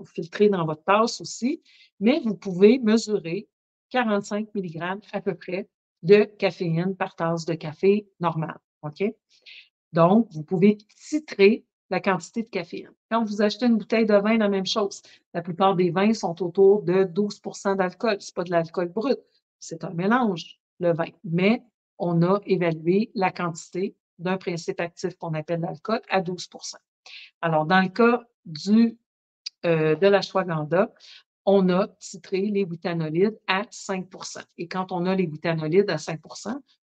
filtré dans votre tasse aussi, mais vous pouvez mesurer 45 mg à peu près de caféine par tasse de café normale. OK? Donc, vous pouvez titrer la quantité de caféine. Quand vous achetez une bouteille de vin, la même chose. La plupart des vins sont autour de 12 d'alcool. Ce n'est pas de l'alcool brut, c'est un mélange, le vin. Mais on a évalué la quantité d'un principe actif qu'on appelle l'alcool à 12 Alors, dans le cas de l'ashwagandha, on a titré les withanolides à 5 Et quand on a les withanolides à 5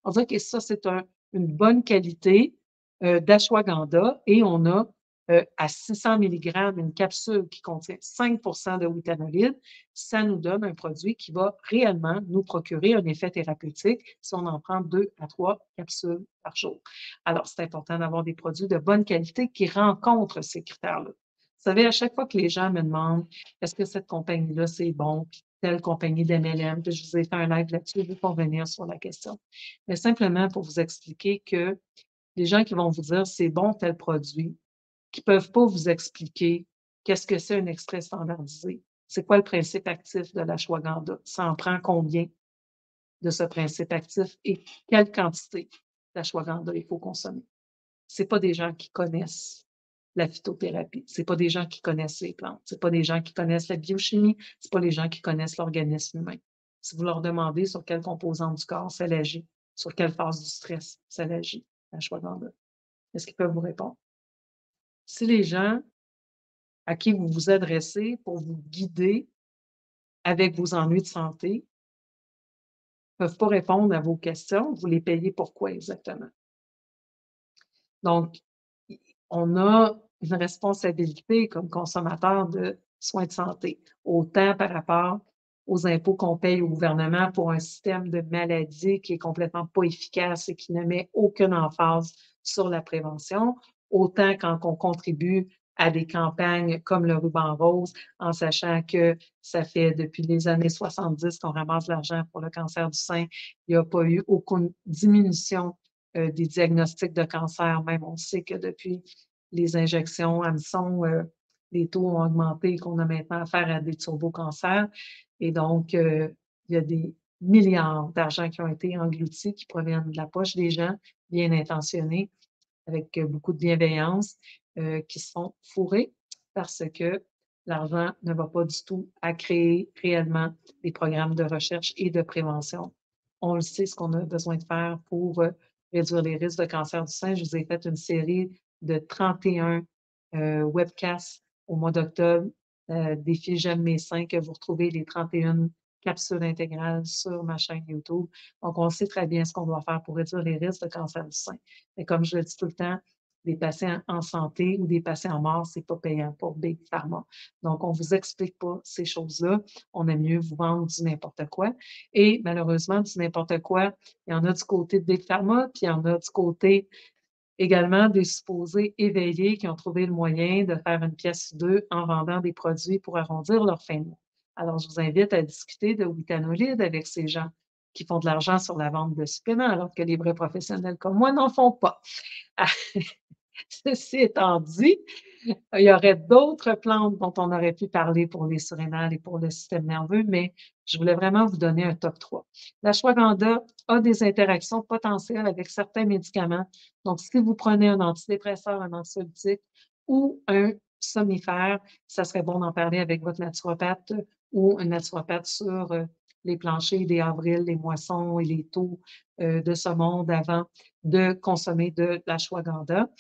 on dirait que ça, c'est une bonne qualité d'ashwagandha et on a à 600 mg, une capsule qui contient 5 de withanolide, ça nous donne un produit qui va réellement nous procurer un effet thérapeutique si on en prend 2 à 3 capsules par jour. Alors, c'est important d'avoir des produits de bonne qualité qui rencontrent ces critères-là. Vous savez, à chaque fois que les gens me demandent est-ce que cette compagnie-là, c'est bon, puis telle compagnie d'MLM, puis je vous ai fait un live là-dessus, je vais pas revenir sur la question. Mais simplement pour vous expliquer que les gens qui vont vous dire c'est bon tel produit, qui ne peuvent pas vous expliquer qu'est-ce que c'est un extrait standardisé. C'est quoi le principe actif de l'ashwagandha? Ça en prend combien de ce principe actif et quelle quantité d'ashwagandha il faut consommer? Ce pas des gens qui connaissent la phytothérapie. Ce pas des gens qui connaissent les plantes. Ce pas des gens qui connaissent la biochimie. Ce pas les gens qui connaissent l'organisme humain. Si vous leur demandez sur quelle composante du corps ça agit, sur quelle phase du stress ça agit, l'ashwagandha, est-ce qu'ils peuvent vous répondre? Si les gens à qui vous vous adressez pour vous guider avec vos ennuis de santé ne peuvent pas répondre à vos questions, vous les payez pourquoi exactement? Donc, on a une responsabilité comme consommateur de soins de santé, autant par rapport aux impôts qu'on paye au gouvernement pour un système de maladie qui est complètement pas efficace et qui ne met aucune emphase sur la prévention, autant quand on contribue à des campagnes comme le ruban rose, en sachant que ça fait depuis les années 70 qu'on ramasse l'argent pour le cancer du sein. Il n'y a pas eu aucune diminution des diagnostics de cancer. Même on sait que depuis les injections hameçon, les taux ont augmenté et qu'on a maintenant affaire à des turbocancers. Et donc, il y a des milliards d'argent qui ont été engloutis, qui proviennent de la poche des gens bien intentionnés, avec beaucoup de bienveillance, qui se font fourrer parce que l'argent ne va pas du tout à créer réellement des programmes de recherche et de prévention. On le sait, ce qu'on a besoin de faire pour réduire les risques de cancer du sein. Je vous ai fait une série de 31 webcasts au mois d'octobre, Défi J'aime mes seins, que vous retrouvez les 31 capsules intégrales sur ma chaîne YouTube. Donc, on sait très bien ce qu'on doit faire pour réduire les risques de cancer du sein. Mais comme je le dis tout le temps, des patients en santé ou des patients morts, c'est pas payant pour Big Pharma. Donc, on vous explique pas ces choses-là. On aime mieux vous vendre du n'importe quoi. Et malheureusement, du n'importe quoi, il y en a du côté de Big Pharma, puis il y en a du côté également des supposés éveillés qui ont trouvé le moyen de faire une pièce ou deux en vendant des produits pour arrondir leur fin de mois. Alors, je vous invite à discuter de withanolide avec ces gens qui font de l'argent sur la vente de suppléments, alors que les vrais professionnels comme moi n'en font pas. Ceci étant dit, il y aurait d'autres plantes dont on aurait pu parler pour les surrénales et pour le système nerveux, mais je voulais vraiment vous donner un top 3. L'ashwagandha a des interactions potentielles avec certains médicaments. Donc, si vous prenez un antidépresseur, un anxiolytique ou un somnifère, ça serait bon d'en parler avec votre naturopathe ou un naturopathe sur les planchers des avrils, les moissons et les taux de ce monde avant de consommer de l'ashwagandha.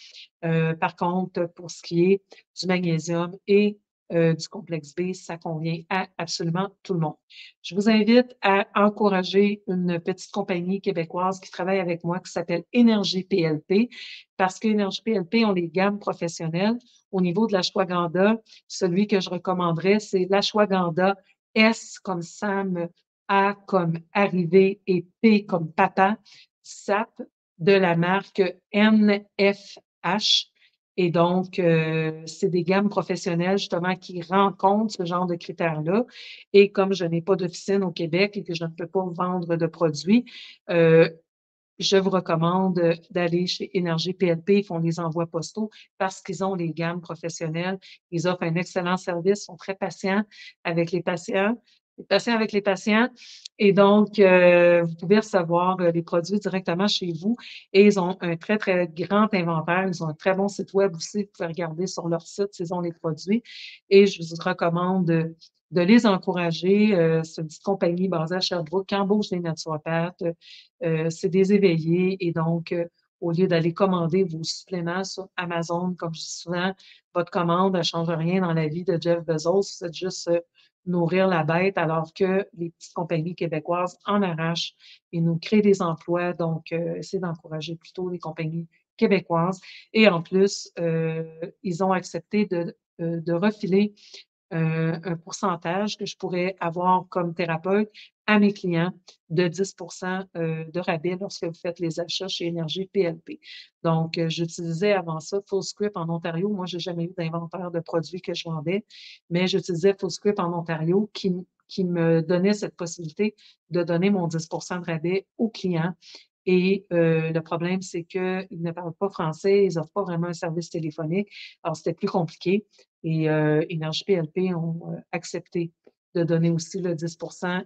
Par contre, pour ce qui est du magnésium et du complexe B, ça convient à absolument tout le monde. Je vous invite à encourager une petite compagnie québécoise qui travaille avec moi qui s'appelle Énergie PLP parce qu'Énergie PLP ont les gammes professionnelles. Au niveau de l'ashwagandha, celui que je recommanderais, c'est l'ashwagandha S comme Sam, A comme arrivé et P comme papa, SAP de la marque NFH. Et donc, c'est des gammes professionnelles justement qui rencontrent ce genre de critères-là. Et comme je n'ai pas d'officine au Québec et que je ne peux pas vendre de produits, je vous recommande d'aller chez Énergie PLP. Ils font des envois postaux parce qu'ils ont les gammes professionnelles. Ils offrent un excellent service, sont très patients avec les patients avec les patients. Et donc, vous pouvez recevoir les produits directement chez vous. Et ils ont un très, très grand inventaire. Ils ont un très bon site web aussi. Vous pouvez regarder sur leur site s'ils ont les produits. Et je vous recommande de les encourager. C'est une petite compagnie basée à Sherbrooke qui embauche des naturopathes. C'est des éveillés. Et donc, au lieu d'aller commander vos suppléments sur Amazon, comme je dis souvent, votre commande ne change rien dans la vie de Jeff Bezos. Vous êtes juste nourrir la bête, alors que les petites compagnies québécoises en arrachent et nous créent des emplois. Donc, essayez d'encourager plutôt les compagnies québécoise. Et en plus, ils ont accepté de refiler un pourcentage que je pourrais avoir comme thérapeute à mes clients de 10 de rabais lorsque vous faites les achats chez Énergie PLP. Donc, j'utilisais avant ça Fullscript en Ontario. Moi, j'ai jamais eu d'inventaire de produits que je vendais, mais j'utilisais Fullscript en Ontario qui me donnait cette possibilité de donner mon 10 de rabais aux clients. Et le problème, c'est qu'ils ne parlent pas français, ils n'offrent pas vraiment un service téléphonique. Alors, c'était plus compliqué. Et Énergie PLP ont accepté de donner aussi le 10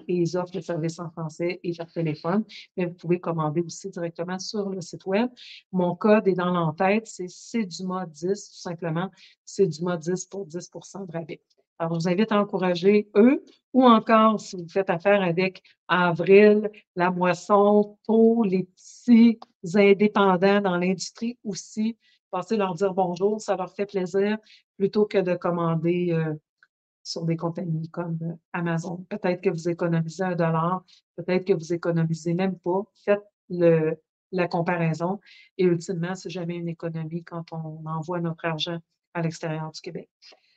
et ils offrent le service en français et par téléphone. Mais vous pouvez commander aussi directement sur le site web. Mon code est dans l'entête, c'est CDUMA 10, tout simplement. CDUMA 10 pour 10 de rabais. Alors, je vous invite à encourager eux ou encore si vous faites affaire avec Avril, La Moisson, Pau, les petits indépendants dans l'industrie aussi, passez leur dire bonjour, ça leur fait plaisir plutôt que de commander sur des compagnies comme Amazon. Peut-être que vous économisez $1, peut-être que vous économisez même pas. Faites la comparaison et ultimement, c'est jamais une économie quand on envoie notre argent à l'extérieur du Québec.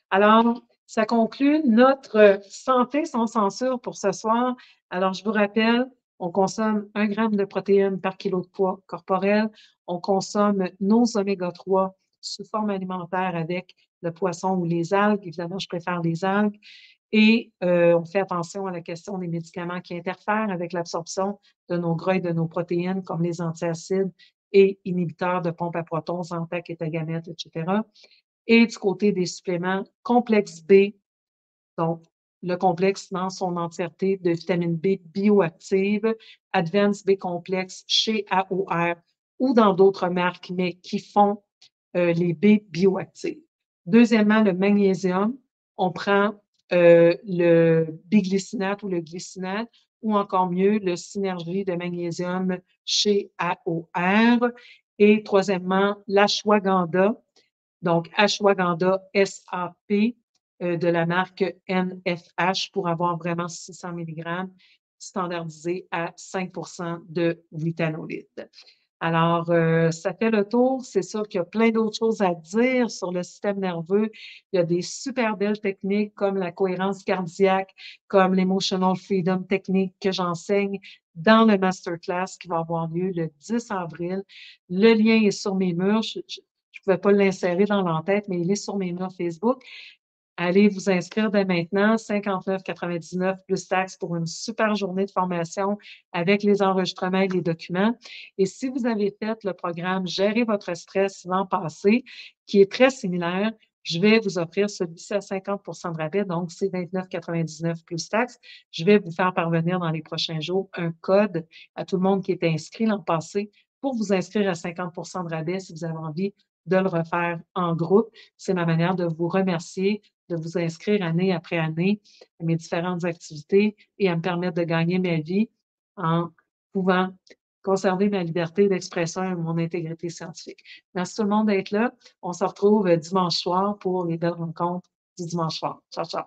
Alors, ça conclut notre santé sans censure pour ce soir. Alors, je vous rappelle, on consomme 1 gramme de protéines par kilo de poids corporel. On consomme nos oméga-3 sous forme alimentaire avec le poisson ou les algues. Évidemment, je préfère les algues. Et on fait attention à la question des médicaments qui interfèrent avec l'absorption de nos gras et de nos protéines, comme les antiacides et inhibiteurs de pompe à protons, Zantac, étagamètre, etc. Et du côté des suppléments, complexe B, donc le complexe dans son entièreté de vitamine B bioactive, Advance B complexe chez AOR ou dans d'autres marques, mais qui font les B bioactives. Deuxièmement, le magnésium, on prend le biglycinate ou le glycinate ou encore mieux, le synergie de magnésium chez AOR. Et troisièmement, l'ashwagandha, donc ashwagandha SAP de la marque NFH pour avoir vraiment 600 mg standardisé à 5 de vitanolide. Alors, ça fait le tour. C'est sûr qu'il y a plein d'autres choses à dire sur le système nerveux. Il y a des super belles techniques comme la cohérence cardiaque, comme l'emotional freedom technique que j'enseigne dans le masterclass qui va avoir lieu le 10 avril. Le lien est sur mes murs. Je ne pouvais pas l'insérer dans l'entête, mais il est sur mes murs Facebook. Allez vous inscrire dès maintenant, 59,99 plus taxes pour une super journée de formation avec les enregistrements et les documents. Et si vous avez fait le programme Gérer votre stress l'an passé, qui est très similaire, je vais vous offrir celui-ci à 50 de rabais, donc c'est 29,99 plus taxes. Je vais vous faire parvenir dans les prochains jours un code à tout le monde qui est inscrit l'an passé pour vous inscrire à 50 de rabais si vous avez envie de le refaire en groupe. C'est ma manière de vous remercier de vous inscrire année après année à mes différentes activités et à me permettre de gagner ma vie en pouvant conserver ma liberté d'expression et mon intégrité scientifique. Merci tout le monde d'être là. On se retrouve dimanche soir pour les belles rencontres du dimanche soir. Ciao, ciao.